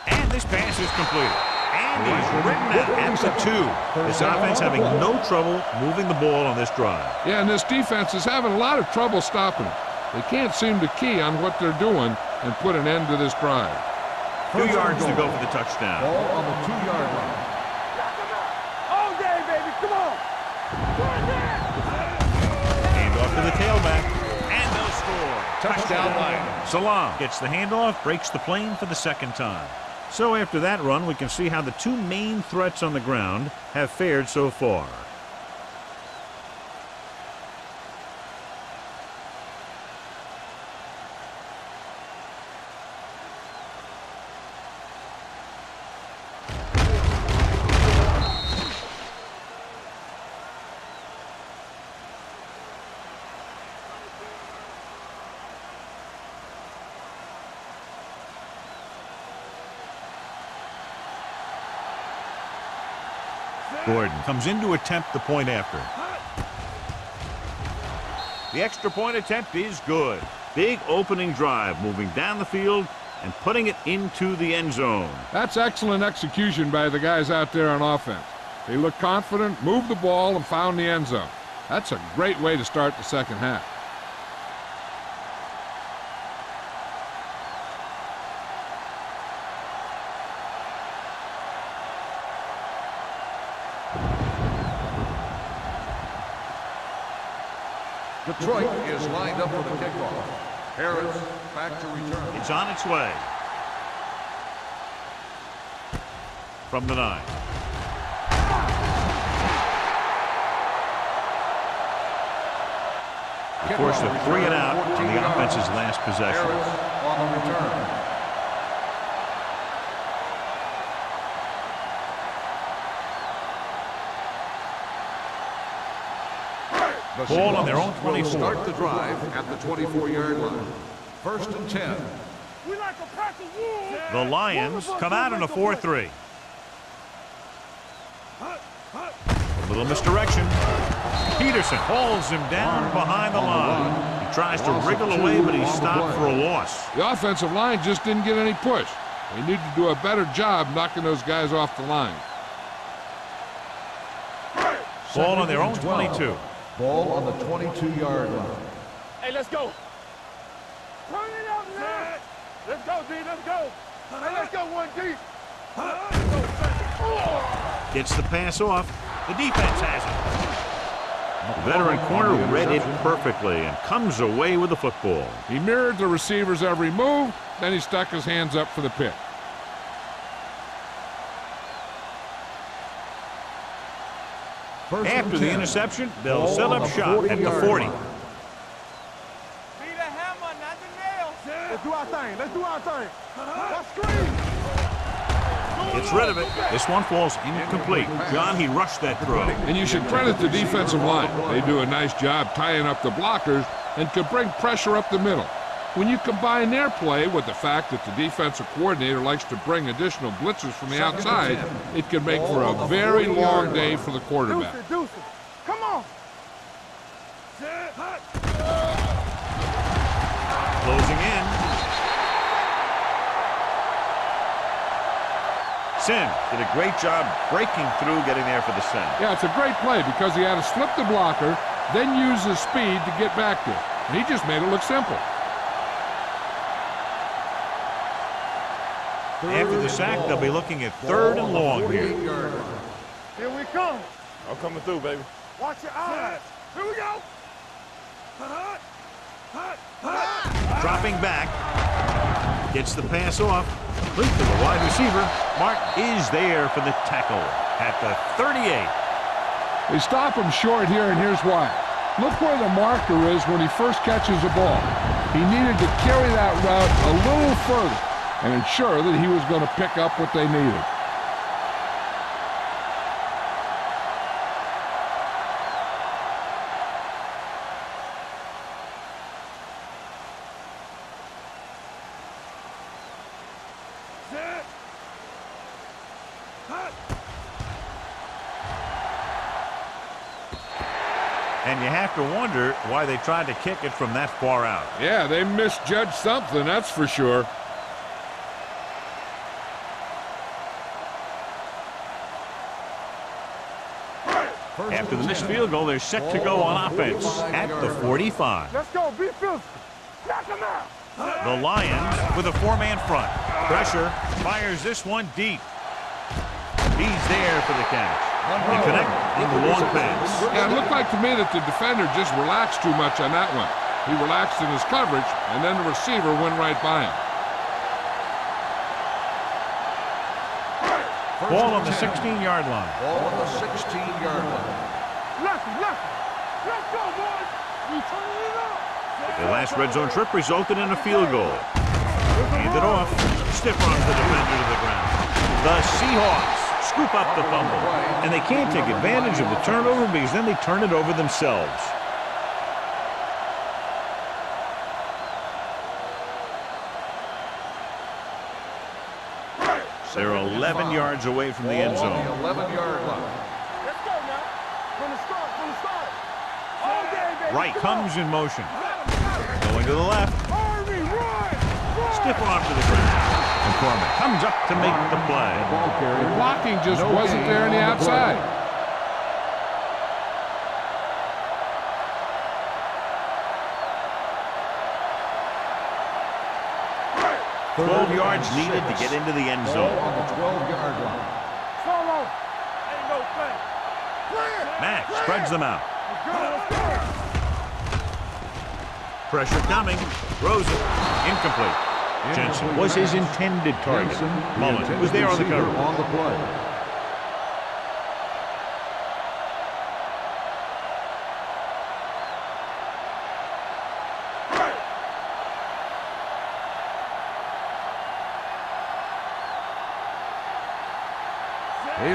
And this pass is completed. And he's written out at the 2. This offense having no trouble moving the ball on this drive. Yeah, and this defense is having a lot of trouble stopping them. They can't seem to key on what they're doing and put an end to this drive. 2 yards to go for the touchdown. Ball on the 2-yard line. All day, baby. Come on. Hand off to the tailback. And they'll score. Touchdown line. Salam gets the handoff, breaks the plane for the second time. So after that run, we can see how the two main threats on the ground have fared so far. Gordon comes in to attempt the point after. The extra point attempt is good. Big opening drive, moving down the field and putting it into the end zone. That's excellent execution by the guys out there on offense. They looked confident, moved the ball, and found the end zone. That's a great way to start the second half. Detroit is lined up for the kickoff. Harris back to return. It's on its way. From the 9. Forced a 3 and out on the offense's last possession. Harris on the return. Ball on their own 24. Start the drive at the 24-yard line. 1st and 10. We like a pack of wolves. The Lions come out in a 4-3. A little misdirection. Peterson hauls him down behind the line. He tries to wriggle away, but he's stopped for a loss. The offensive line just didn't get any push. They need to do a better job knocking those guys off the line. Ball on their own 22. Ball on the 22-yard line. Hey, let's go. Turn it up now. Let's go, D. Let's go. Hey, let's go, 1D. Gets the pass off. The defense has it. The veteran corner read it perfectly and comes away with the football. He mirrored the receiver's every move, then he stuck his hands up for the pick. After the interception, they'll set up shop at the 40. Be the hammer, not the nail. Let's do our thing. Let's do our thing. Let's scream. Gets rid of it. This one falls incomplete. John, he rushed that throw. And you should credit the defensive line. They do a nice job tying up the blockers and can bring pressure up the middle. When you combine their play with the fact that the defensive coordinator likes to bring additional blitzers from the outside, it can make for a very long day for the quarterback. Deuce it. Come on. Closing in. Sim did a great job breaking through, getting there for the send. Yeah, it's a great play because he had to slip the blocker, then use his speed to get back there. And he just made it look simple. After the sack, they'll be looking at 3rd and long here. Here we come. I'm coming through, baby. Watch your eyes. Here we go. Dropping back. Gets the pass off. Complete to the wide receiver. Martin is there for the tackle at the 38. They stop him short here, and here's why. Look where the marker is when he first catches the ball. He needed to carry that route a little further and ensure that he was going to pick up what they needed. And you have to wonder why they tried to kick it from that far out. Yeah, they misjudged something, that's for sure. After the missed field goal, they're set to go on offense at the 45. Let's go. Be physical. Knock him out. The Lions with a 4-man front. Pressure, fires this one deep. He's there for the catch. They connect on the long pass. Yeah, it looked like to me that the defender just relaxed too much on that one. He relaxed in his coverage, and then the receiver went right by him. Ball on the 16-yard line. Ball on the 16-yard line. Let's go, boys. We turning it up. The last red zone trip resulted in a field goal. Hand it off. Stiff arms the defender to the ground. The Seahawks scoop up the fumble. And they can't take advantage of the turnover because then they turn it over themselves. They're 11 yards away from the end zone. 11-yard line. Let's go now. From the start. All day, baby. Right comes in motion. Going to the left. Army, run. Stiff arm to the ground. McCormick comes up to make the play. The blocking just wasn't there on the outside. 12 yards needed to get into the end zone. On the 12-yard line. Solo. Ain't no play. Clear. Matt spreads them out. Let's go. Pressure coming. Throws it. Incomplete. Jensen was his intended target. Mullen was there on the cover. On the play.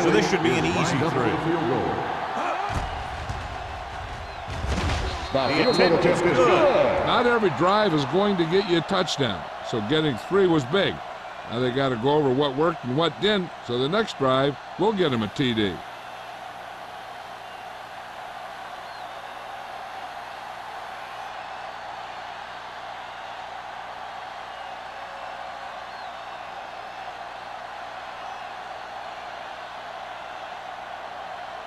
So this should be an easy three. The attempt is good. Not every drive is going to get you a touchdown, so getting 3 was big. Now they got to go over what worked and what didn't, so the next drive will get him a TD.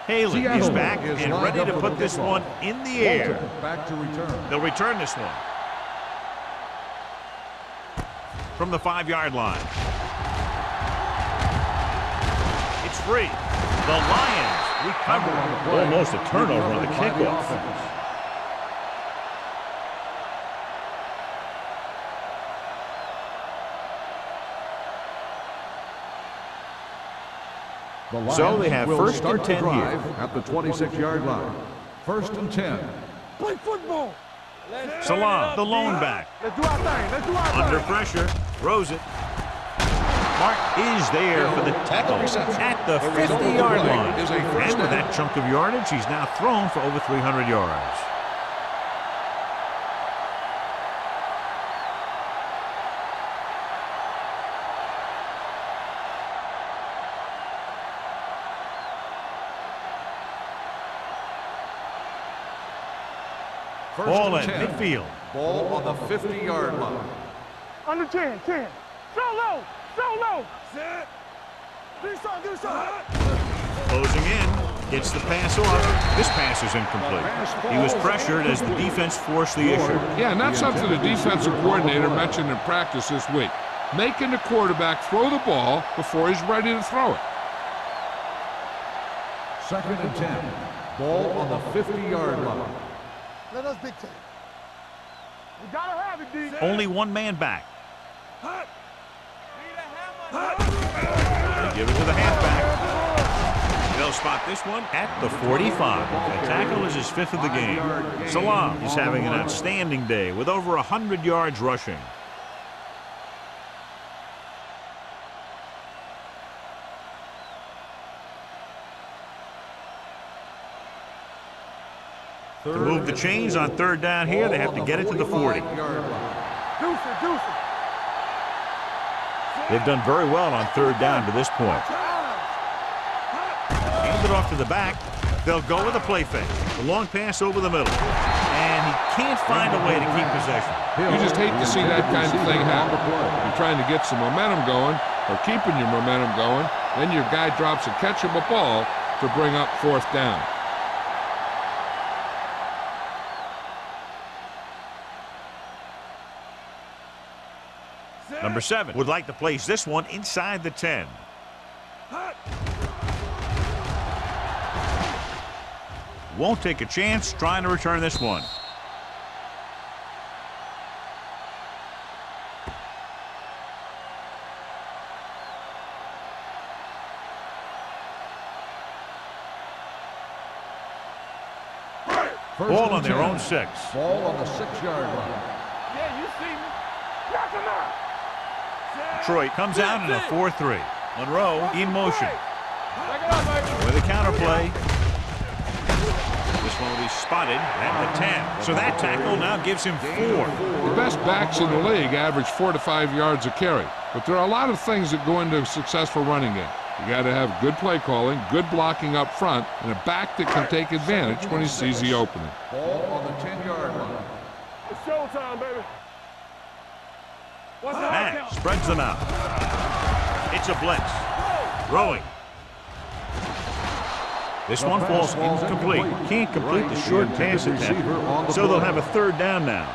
Haley is back and ready to put this one in the air. Back to return. They'll return this one. From the 5-yard line. It's free. The Lions recover. Almost a turnover on the kickoff. So they have first and 10 here. At the 26-yard line. First and 10. Play football. Salam, the lone back. Let's do our thing. Let's do our thing. Under pressure. Throws it. Mark is there for the tackle at the 50-yard line. And with that chunk of yardage, he's now thrown for over 300 yards. Ball at midfield. Ball on the 50-yard line. Under 10, 10. Solo, solo. Give me some, give me some. Closing in. Gets the pass off. This pass is incomplete. He was pressured as the defense forced the issue. Yeah, and that's something the defensive coordinator mentioned in practice this week. Making the quarterback throw the ball before he's ready to throw it. Second and 10. Ball on the 50-yard line. Let us dictate. We gotta have it, D. Only one man back. They give it to the halfback. They'll spot this one at the 45. The tackle is his 5th of the game. Salam is having an outstanding day with over 100 yards rushing. To move the chains on 3rd down here, they have to get it to the 40. They've done very well on 3rd down to this point. Hand it off to the back. They'll go with a play fake. The long pass over the middle. And he can't find a way to keep possession. You just hate to see that kind of thing happen. You're trying to get some momentum going or keeping your momentum going. Then your guy drops a catchable ball to bring up 4th down. Number 7 would like to place this one inside the 10. Won't take a chance trying to return this one. Ball on their own 6. Ball on the 6-yard line. Yeah, you see me. Knock him out. Detroit comes out in a 4-3. Monroe in motion. With a counterplay. This one will be spotted at the 10. So that tackle now gives him 4. The best backs in the league average 4 to 5 yards a carry. But there are a lot of things that go into a successful running game. You got to have good play calling, good blocking up front, and a back that can take advantage when he sees the opening. Ball on the 10-yard line. It's showtime, baby. Matt spreads them out. It's a blitz. Throwing. This one falls incomplete. Can't complete the short pass attempt, so they'll have a 3rd down now.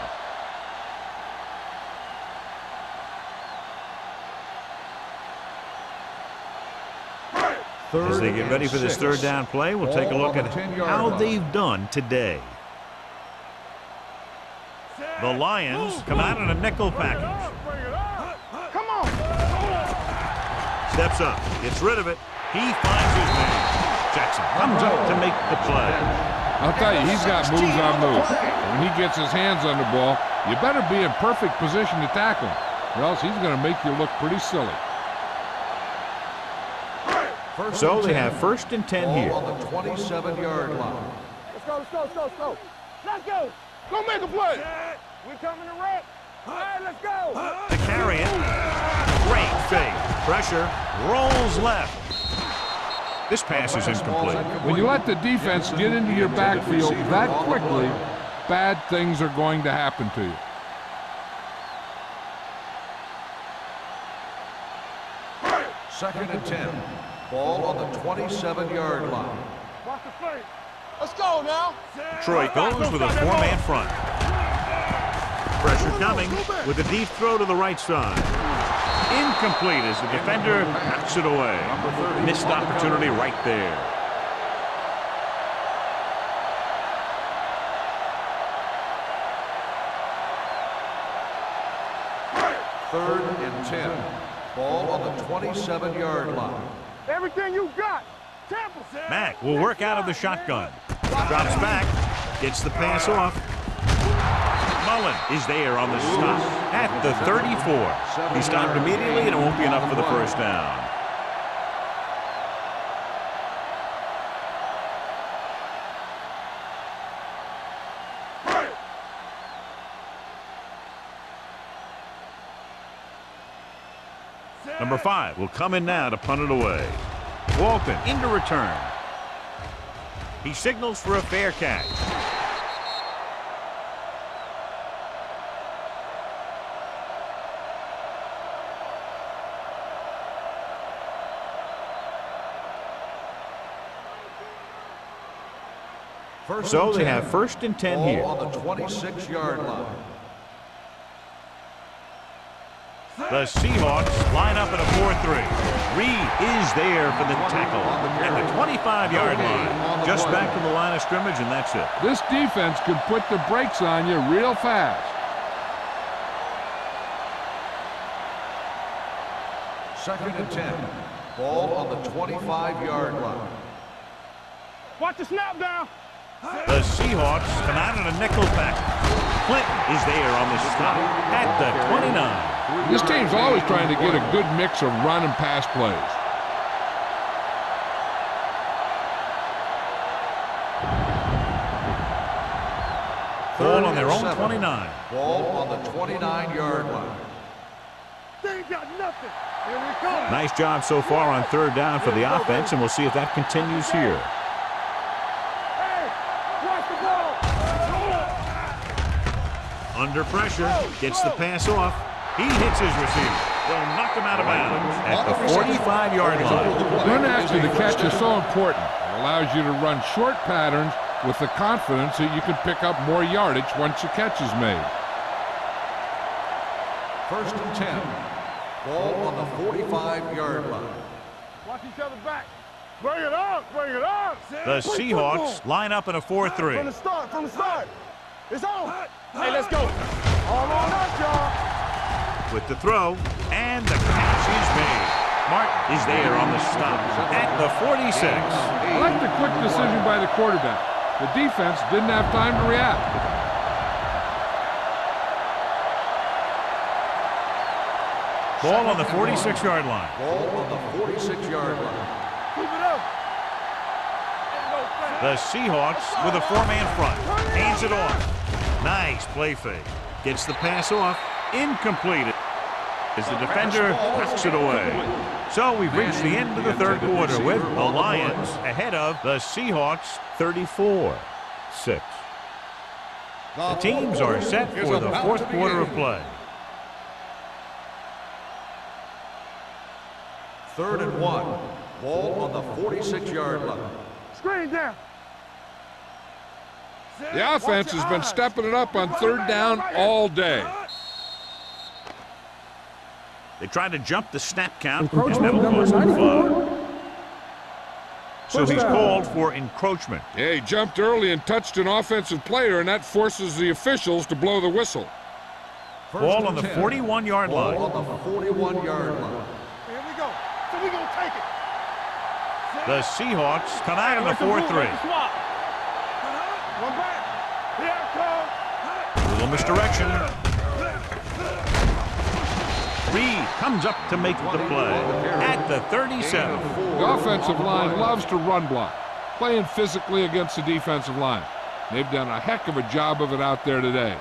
As they get ready for this 3rd down play, we'll take a look at how they've done today. The Lions come out in a nickel package. Come on. Steps up, gets rid of it. He finds his man. Jackson comes up to make the play. I'll tell you, he's got moves on moves. When he gets his hands on the ball, you better be in perfect position to tackle him, or else he's going to make you look pretty silly. So they have 1st and 10 here. On the 27-yard line. Let's go, let's go, let's go, let's go. Let's go. Go make a play. We coming to wreck. All right, let's go. The carry it. Great fake. Pressure. Rolls left. This pass is incomplete. When you let the defense get into your backfield that quickly, bad things are going to happen to you. Second and 10. Ball on the 27-yard line. Watch the fake. Let's go now. Detroit goes with a 4-man front. Pressure coming with a deep throw to the right side. Incomplete as the defender knocks it away. Missed opportunity right there. Third and 10. Ball on the 27-yard line. Everything you got. Tampa. Mack will work out of the shotgun. Drops back. Gets the pass off. Mullen is there on the stop at the 34. He stopped immediately, and it won't be enough for the first down. Number 5 will come in now to punt it away. Walton into return. He signals for a fair catch. So they have 1st and 10 here. On the 26-yard line. The Seahawks line up at a 4-3. Reed is there for the tackle at the 25-yard line. Just back to the line of scrimmage, and that's it. This defense can put the brakes on you real fast. Second and 10. Ball on the 25-yard line. Watch the snap down. The Seahawks come out in a nickel package. Clinton is there on the stop at the 29. This team's always trying to get a good mix of run and pass plays. Ball on their own 29. Ball on the 29-yard line. They ain't got nothing. Here we come. Nice job so far on 3rd down for the offense, and we'll see if that continues here. Hey, watch the ball. Under pressure, gets the pass off. He hits his receiver. They'll knock him out of bounds at the 45-yard line. Run after the catch is so important. It allows you to run short patterns with the confidence that you can pick up more yardage once the catch is made. 1st and 10. Ball on the 45-yard line. Watch each other back. Bring it up, bring it up. The Seahawks line up in a 4-3. From the start. It's on. Hey, let's go. All on us, y'all. With the throw, and the catch is made. Martin is there on the stop at the 46. I like the quick decision by the quarterback. The defense didn't have time to react. Ball on the 46-yard line. Ball on the 46-yard line. Keep it up. The Seahawks with a 4-man front. Hands it off. Nice play fake. Gets the pass off. Incomplete as the defender knocks it away. So we've reached the end of the 3rd quarter with the Lions ahead of the Seahawks 34-6. The teams are set for the 4th quarter of play. 3rd and 1. Ball on the 46-yard line. Screen down. The offense has been stepping it up on 3rd down all day. They tried to jump the snap count. Just never goes on far. So he's called for encroachment. Yeah, he jumped early and touched an offensive player, and that forces the officials to blow the whistle. Ball on the 41-yard line. Ball on the 41-yard line. Here we go. So we gonna take it. The Seahawks come out in the 4-3. One back. Here it comes. Little misdirection. Reed comes up to make the play at the 37. The offensive line loves to run block, playing physically against the defensive line. They've done a heck of a job of it out there today.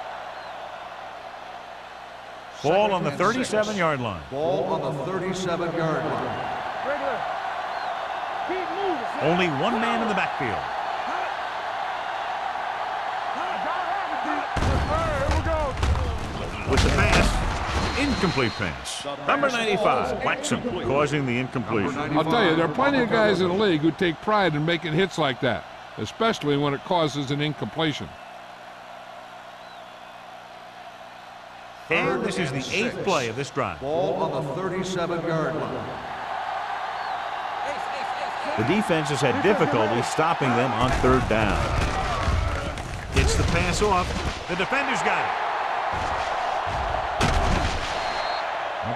Ball on the 37-yard line. Ball on the 37-yard line. Regular. Keep moving. Only one man in the backfield. Here we go. With the pass, incomplete pass. Number 95, Waxham, causing the incompletion. I'll tell you, there are plenty of guys in the league who take pride in making hits like that, especially when it causes an incompletion. And this is the 8th play of this drive. Ball on the 37-yard line. The defense has had difficulty stopping them on 3rd down. Gets the pass off. The defender's got it.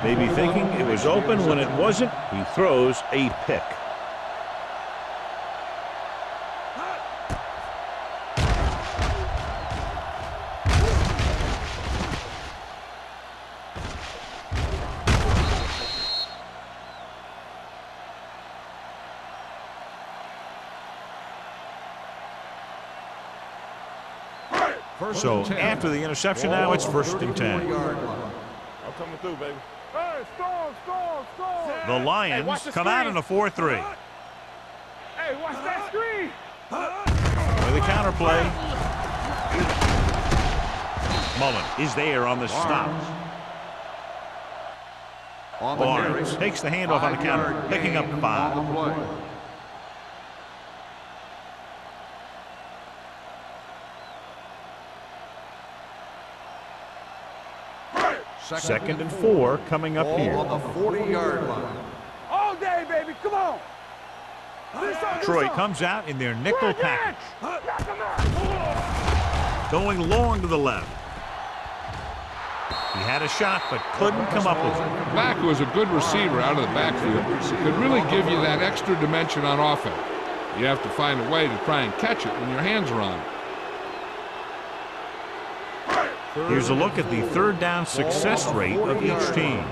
Maybe thinking it was open when it wasn't. He throws a pick. So after the interception, now it's 1st and 10. I'm coming through, baby. Hey, storm. The Lions come out in a 4-3. Hey, watch that screen. With a counter play. Mullen is there on the stop. Barnes takes the handoff on the counter, picking up 5. Second and 4 coming up here. Ball on the 40-yard line. All day, baby. Come on. Detroit comes out in their nickel package. Going long to the left. He had a shot, but couldn't come up with it. Mack, who is a good receiver out of the backfield, could really give you that extra dimension on offense. You have to find a way to try and catch it when your hands are on it. Here's a look at the 3rd down success rate of each team.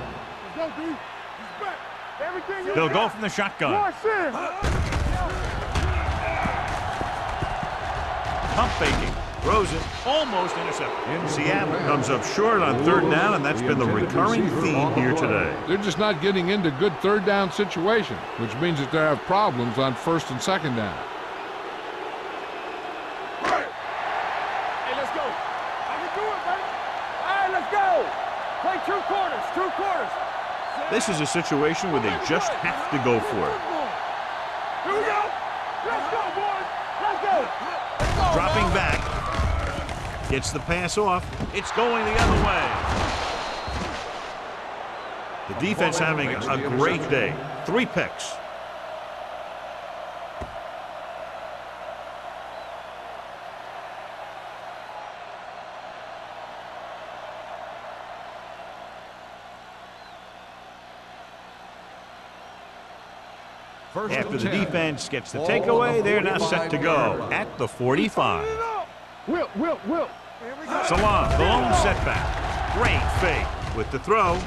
They'll go from the shotgun. Pump faking. Throws it. Almost intercepted. Seattle comes up short on 3rd down, and that's been the recurring theme here today. They're just not getting into good 3rd down situations, which means that they have problems on 1st and 2nd down. Play 2 quarters, 2 quarters. This is a situation where they just have to go for it. Here we go. Let's go, boys. Let's go. Dropping back. Gets the pass off. It's going the other way. The defense having a great day. 3 picks. After the defense gets the takeaway, they're now set to go at the 45. Will. Salam, the lone setback. Great fake with the throw.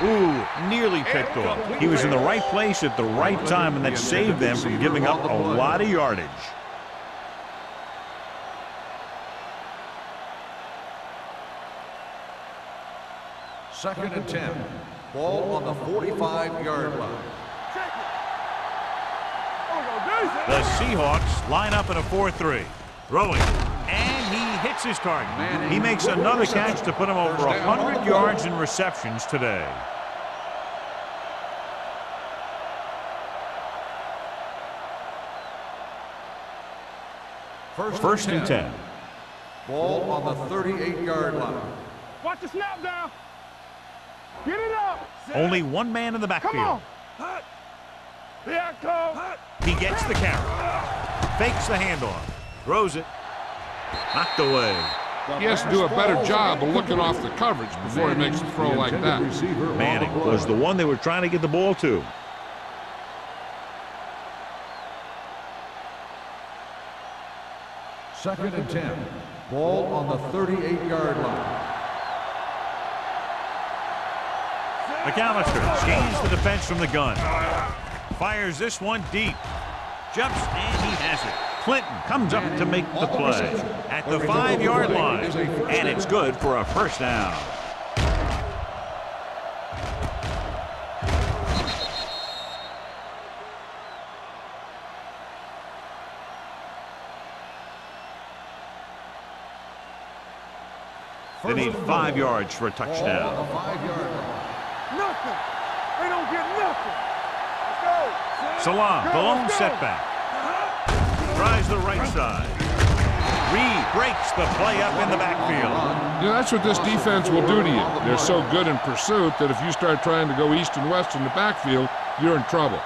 Ooh, nearly picked off. He was in the right place at the right time, and that saved them from giving up a lot of yardage. Second and 10. Ball on the 45-yard line. The Seahawks line up in a 4-3. Throwing. And he hits his target. He makes another catch to put him over 100 yards in receptions today. First and 10. Ball on the 38-yard line. Watch the snap down. Get it up. Only one man in the backfield. Come on. Here I come. He gets the carry. Fakes the handoff. Throws it. Knocked away. He has to do a better job of looking off the coverage before he makes a throw like that. Manning was the one they were trying to get the ball to. Second and 10. Ball on the 38-yard line. McAllister scans the defense from the gun. Fires this one deep. Jumps, and he has it. Clinton comes up to make the play at the 5-yard line, and it's good for a first down. They need 5 yards for a touchdown. Nothing. They don't get nothing. Let's go. Salam, the lone setback. Tries the right side. Reed breaks the play up in the backfield. You know, that's what this defense will do to you. They're so good in pursuit that if you start trying to go east and west in the backfield, you're in trouble.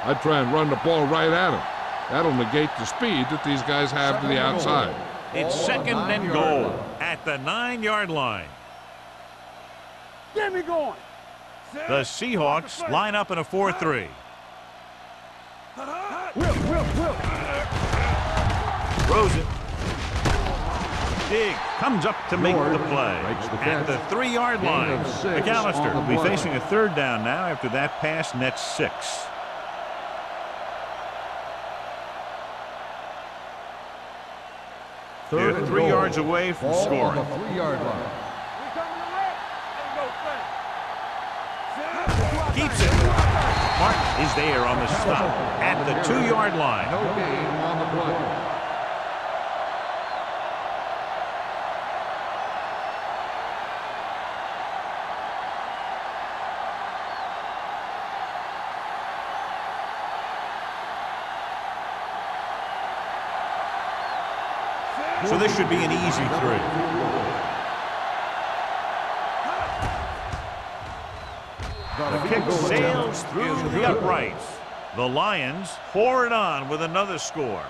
I'd try and run the ball right at them. That'll negate the speed that these guys have to the outside. It's second and goal at the 9-yard line. Get me going. The Seahawks line up in a 4-3. Whip. Throws it. Diggs comes up to make the play at the 3-yard line. McAllister will be facing a third down now after that pass nets 6. They're 3 yards away from scoring. 3-yard line. Keeps it. Martin is there on the stop at the 2-yard line. No gain on the play. So this should be an easy 3. The kick sails through the uprights. The Lions pour it on with another score.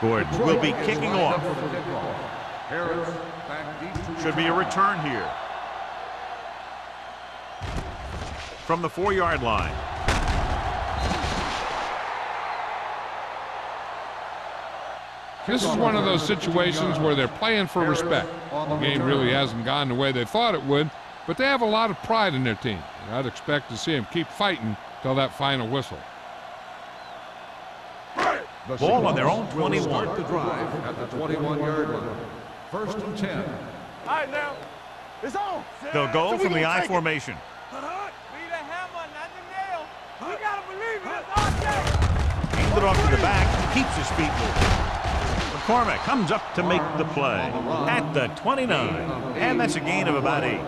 Gordon will be kicking off. Should be a return here. From the 4-yard line. This is one of those situations where they're playing for respect. The game really hasn't gone the way they thought it would, but they have a lot of pride in their team. And I'd expect to see them keep fighting till that final whistle. Ball on their own 21. Start the drive at the 21-yard line. First and 10. All right, now. It's on. They'll go from the I formation. Be the hammer, not the nail. We got to believe it. It's our day. Hands it off to the back. Keeps his feet moving. McCormick comes up to make the play at the 29. And that's a gain of about 8.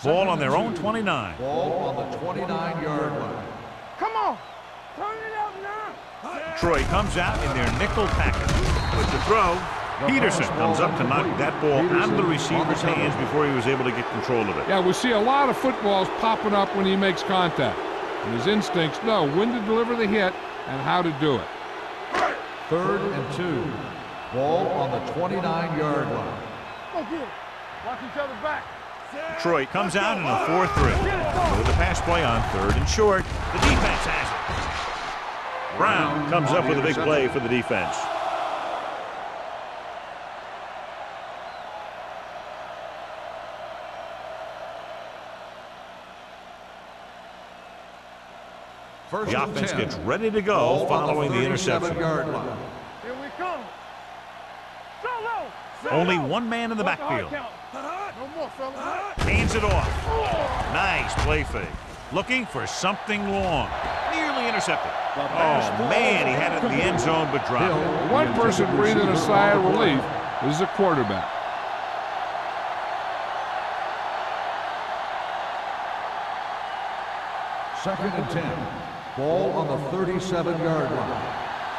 Ball on their own 29. Ball on the 29-yard line. Come on. Turn it up now. Troy comes out in their nickel package. With the throw, Peterson comes up to knock that ball out of the receiver's hands before he was able to get control of it. Yeah, we see a lot of footballs popping up when he makes contact. And his instincts know when to deliver the hit and how to do it. Third and 2. Ball on the 29-yard line. Go get it. Watch each other back. Troy comes out in a 4-3. With the pass play on 3rd and short. The defense has it. Brown comes up with a big play for the defense. The offense gets ready to go following the interception. Here we come. Only one man in the backfield. No more, fella. Hands it off. Nice play fake. looking for something long. Nearly intercepted. Oh, man, he had it in the end zone but dropped it. One person breathing a sigh of relief is the quarterback. Second and 10. Ball on the 37-yard line.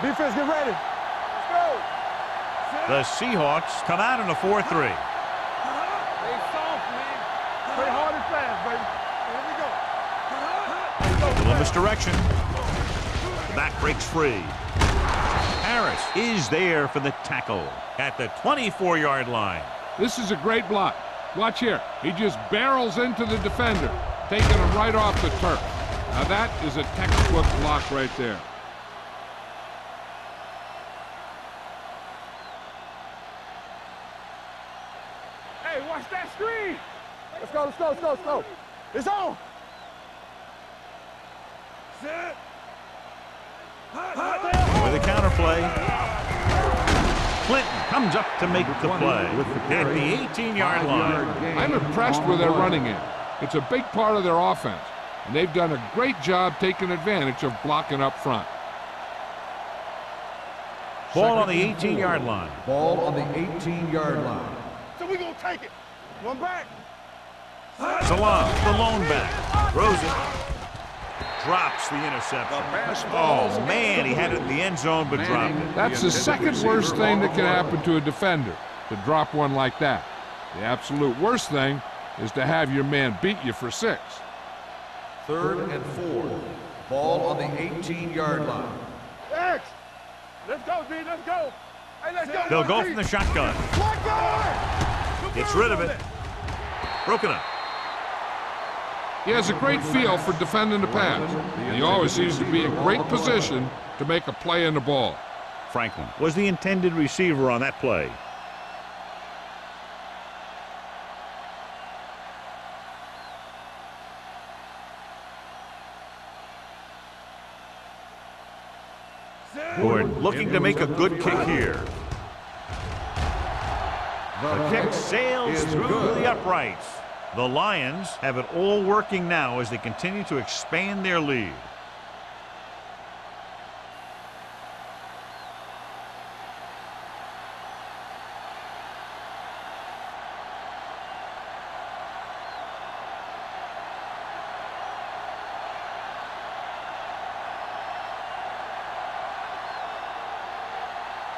Defense, get ready. Let's go. The Seahawks come out in a 4-3. Stay soft, man. Play hard and fast, baby. Here we go. Little misdirection. The back breaks free. Harris is there for the tackle at the 24-yard line. This is a great block. Watch here. He just barrels into the defender, taking him right off the turf. Now that is a textbook block right there. Hey, watch that screen. Let's go, let's go, let's go, let's go. It's on. Sit. With a counterplay. Clinton comes up to make the play at the 18-yard line. I'm impressed with their running game. It's a big part of their offense, and they've done a great job taking advantage of blocking up front. Ball on the 18-yard line. Ball on the 18-yard line. So we're going to take it. One back. Salam, the lone back, throws it. Drops the interception. Oh, man, he had it in the end zone but dropped it. That's the second worst thing that can happen to a defender, to drop one like that. The absolute worst thing is to have your man beat you for 6. Third and 4. Ball on the 18-yard line. X. Let's go, D. Let's go. Hey, let's go. They'll go from the shotgun. Gets rid of it. Broken up. He has a great feel for defending the pass. He always seems to be in great position to make a play in the ball. Franklin was the intended receiver on that play. Gordon looking to make a good kick here. The kick sails through the uprights. The Lions have it all working now as they continue to expand their lead.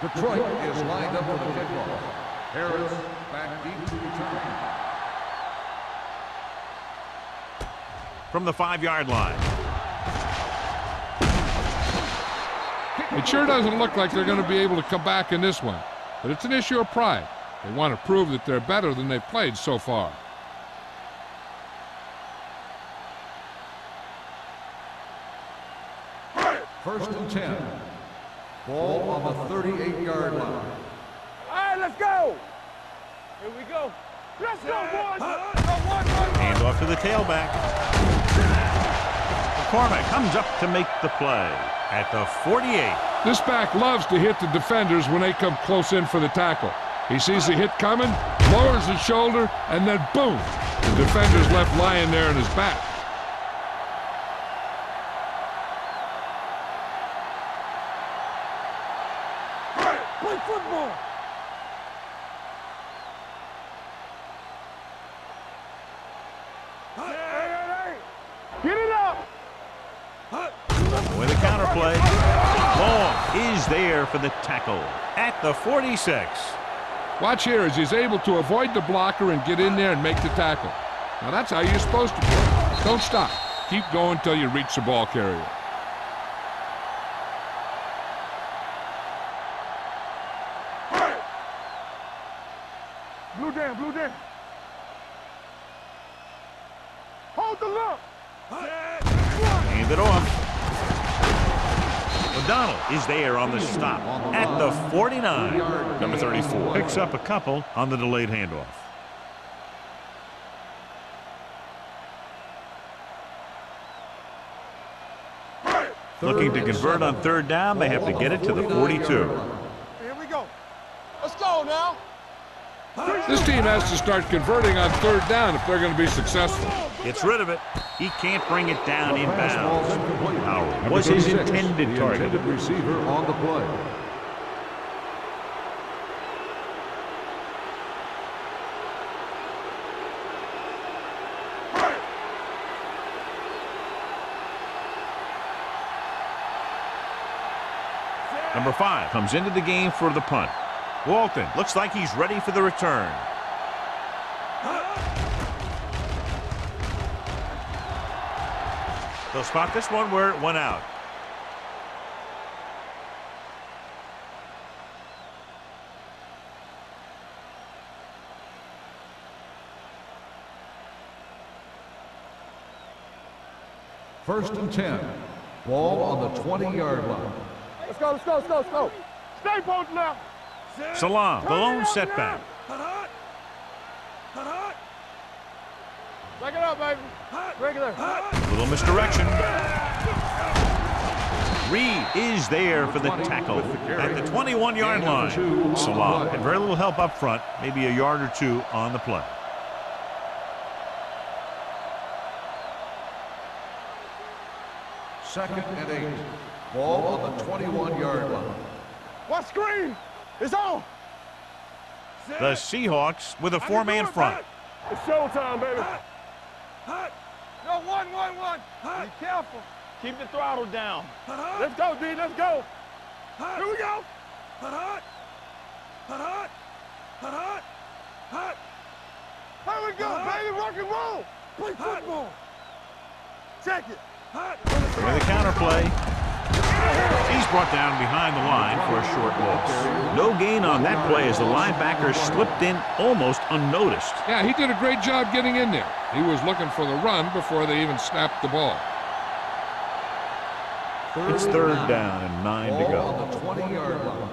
Detroit is lined up for the kickoff. Harris back deep to return. From the 5-yard line. It sure doesn't look like they're going to be able to come back in this one, but it's an issue of pride. They want to prove that they're better than they've played so far. First and 10. Ball on the 38-yard line. All right, let's go. Here we go. Let's go, boys. Hand off to the tailback. McCormick comes up to make the play at the 48. This back loves to hit the defenders when they come close in for the tackle. He sees the hit coming, lowers his shoulder, and then boom, the defender's left lying there in his back. Play football. Get it up. With a counterplay. Long is there for the tackle at the 46. Watch here as he's able to avoid the blocker and get in there and make the tackle. Now that's how you're supposed to play. Don't stop. Keep going until you reach the ball carrier. Blue down, blue down. Hold the look. Hand it off. O'Donnell is there on the stop at the 49. Number 34 picks up a couple on the delayed handoff. Looking to convert on third down, they have to get it to the 42. Here we go. Let's go now. This team has to start converting on third down if they're going to be successful. Gets rid of it. He can't bring it down The pass ball inbounds. incomplete. Now, was his 36, intended the target. intended receiver on the play. Number 5 comes into the game for the punt. Walton looks like he's ready for the return. They'll spot this one where it went out. First and 10. Ball on the 20-yard line. Let's go, let's go, let's go, let's go. Stay posted now. Salam, the lone setback. Back it up, baby. Regular. Little misdirection. Reed is there for the tackle at the 21-yard line. Salam had very little help up front, maybe a yard or two on the play. Second and 8. Ball on the 21-yard line. What screen? It's on. The Seahawks with a four-man front. It's showtime, baby. No, one. Be careful. Keep the throttle down. Let's go, D. Let's go. Here we go. Here we go, baby. Rock and roll. Play football. Check it. With a counter play. He's brought down behind the line for a short loss. No gain on that play as the linebacker slipped in almost unnoticed. Yeah, he did a great job getting in there. He was looking for the run before they even snapped the ball. It's third down and 9 to Ball go. on the 20-yard line.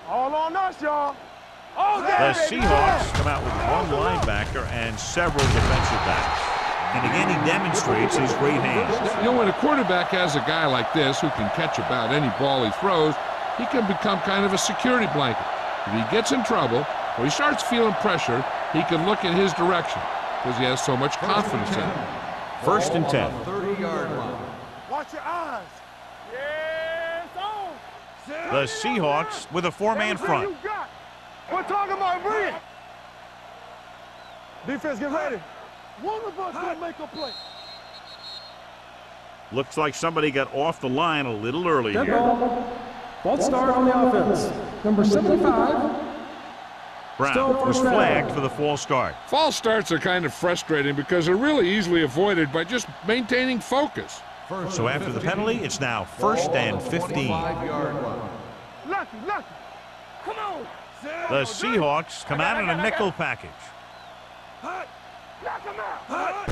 All on us, y'all. All The day, baby. Seahawks come out with one linebacker and several defensive backs. And again, he demonstrates his great hands. You know, when a quarterback has a guy like this who can catch about any ball he throws, he can become kind of a security blanket. If he gets in trouble or he starts feeling pressure, he can look in his direction because he has so much confidence in him. First and 10. 30-yard line. Watch your eyes. Yeah, it's on. The Seahawks with a four-man Everything front. you got. We're talking about bring. Defense, get ready. One of us will make a play. Looks like somebody got off the line a little early Dead here. ball. False start on the offense. Number 75. Brown was flagged for the false start. False starts are kind of frustrating because they're really easily avoided by just maintaining focus. First So and after the 15. penalty, it's now first Ball on and the 15. 25-yard line. Lucky. Come on. The Seahawks come out in a nickel package. Knock him out.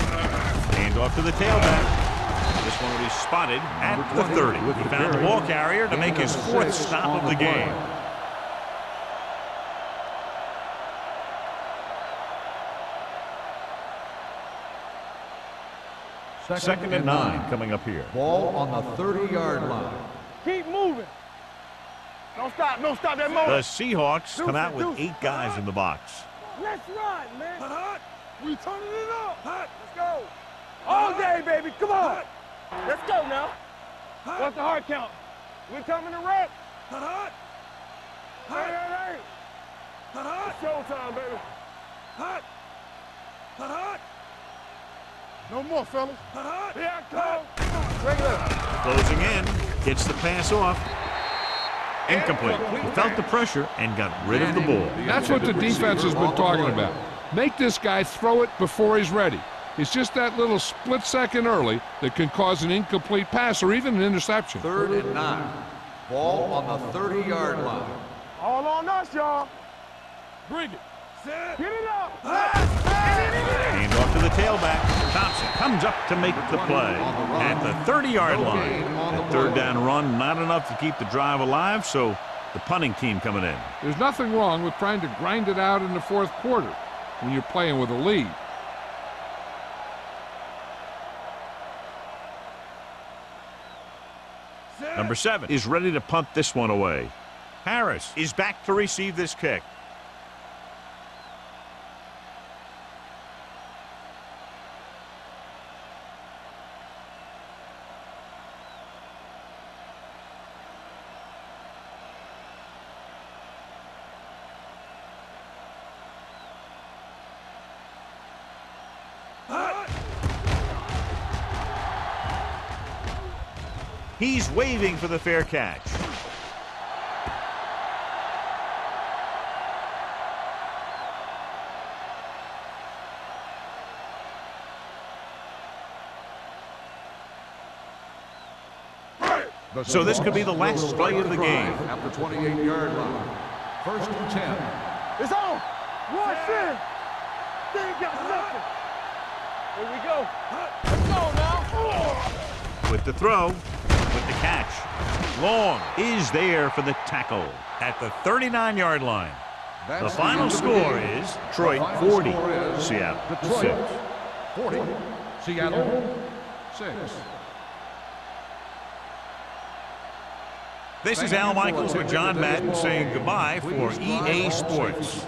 Hand off to the tailback. This one will be spotted at the 30. He found the ball carrier to make his fourth stop of the game. Second and 9 coming up here. Ball on the 30-yard line. Keep moving. Don't stop that The moment. Seahawks come out with 8 guys in the box. Let's run, man. We turning it up. Let's go. All day, baby. Come on. Let's go now. What's the hard count? We coming to rep. Hey. It's showtime, baby. No more, fellas. Here I come. Regular. Closing in, gets the pass off. Incomplete. He felt the pressure and got rid of the ball. That's what the defense has been talking about. Make this guy throw it before he's ready. It's just that little split second early that can cause an incomplete pass or even an interception. Third and 9. Ball on the 30-yard line. All on us, y'all. Bring it. Get it up. Hand off to the tailback. Thompson comes up to make the play at the 30-yard line. That third down run, not enough to keep the drive alive, so the punting team coming in. There's nothing wrong with trying to grind it out in the fourth quarter when you're playing with a lead. Number 7 is ready to punt this one away. Harris is back to receive this kick. He's waving for the fair catch. So this could be the last play of the game. At the 28-yard line. First and 10. It's on. Rush in. They ain't got nothing. Here we go. Let's go now. With the throw, with the catch. Long is there for the tackle at the 39-yard line. The final score is Detroit 40, Seattle 6. 40, Seattle 6. This is Al Michaels with John Madden saying goodbye for EA Sports.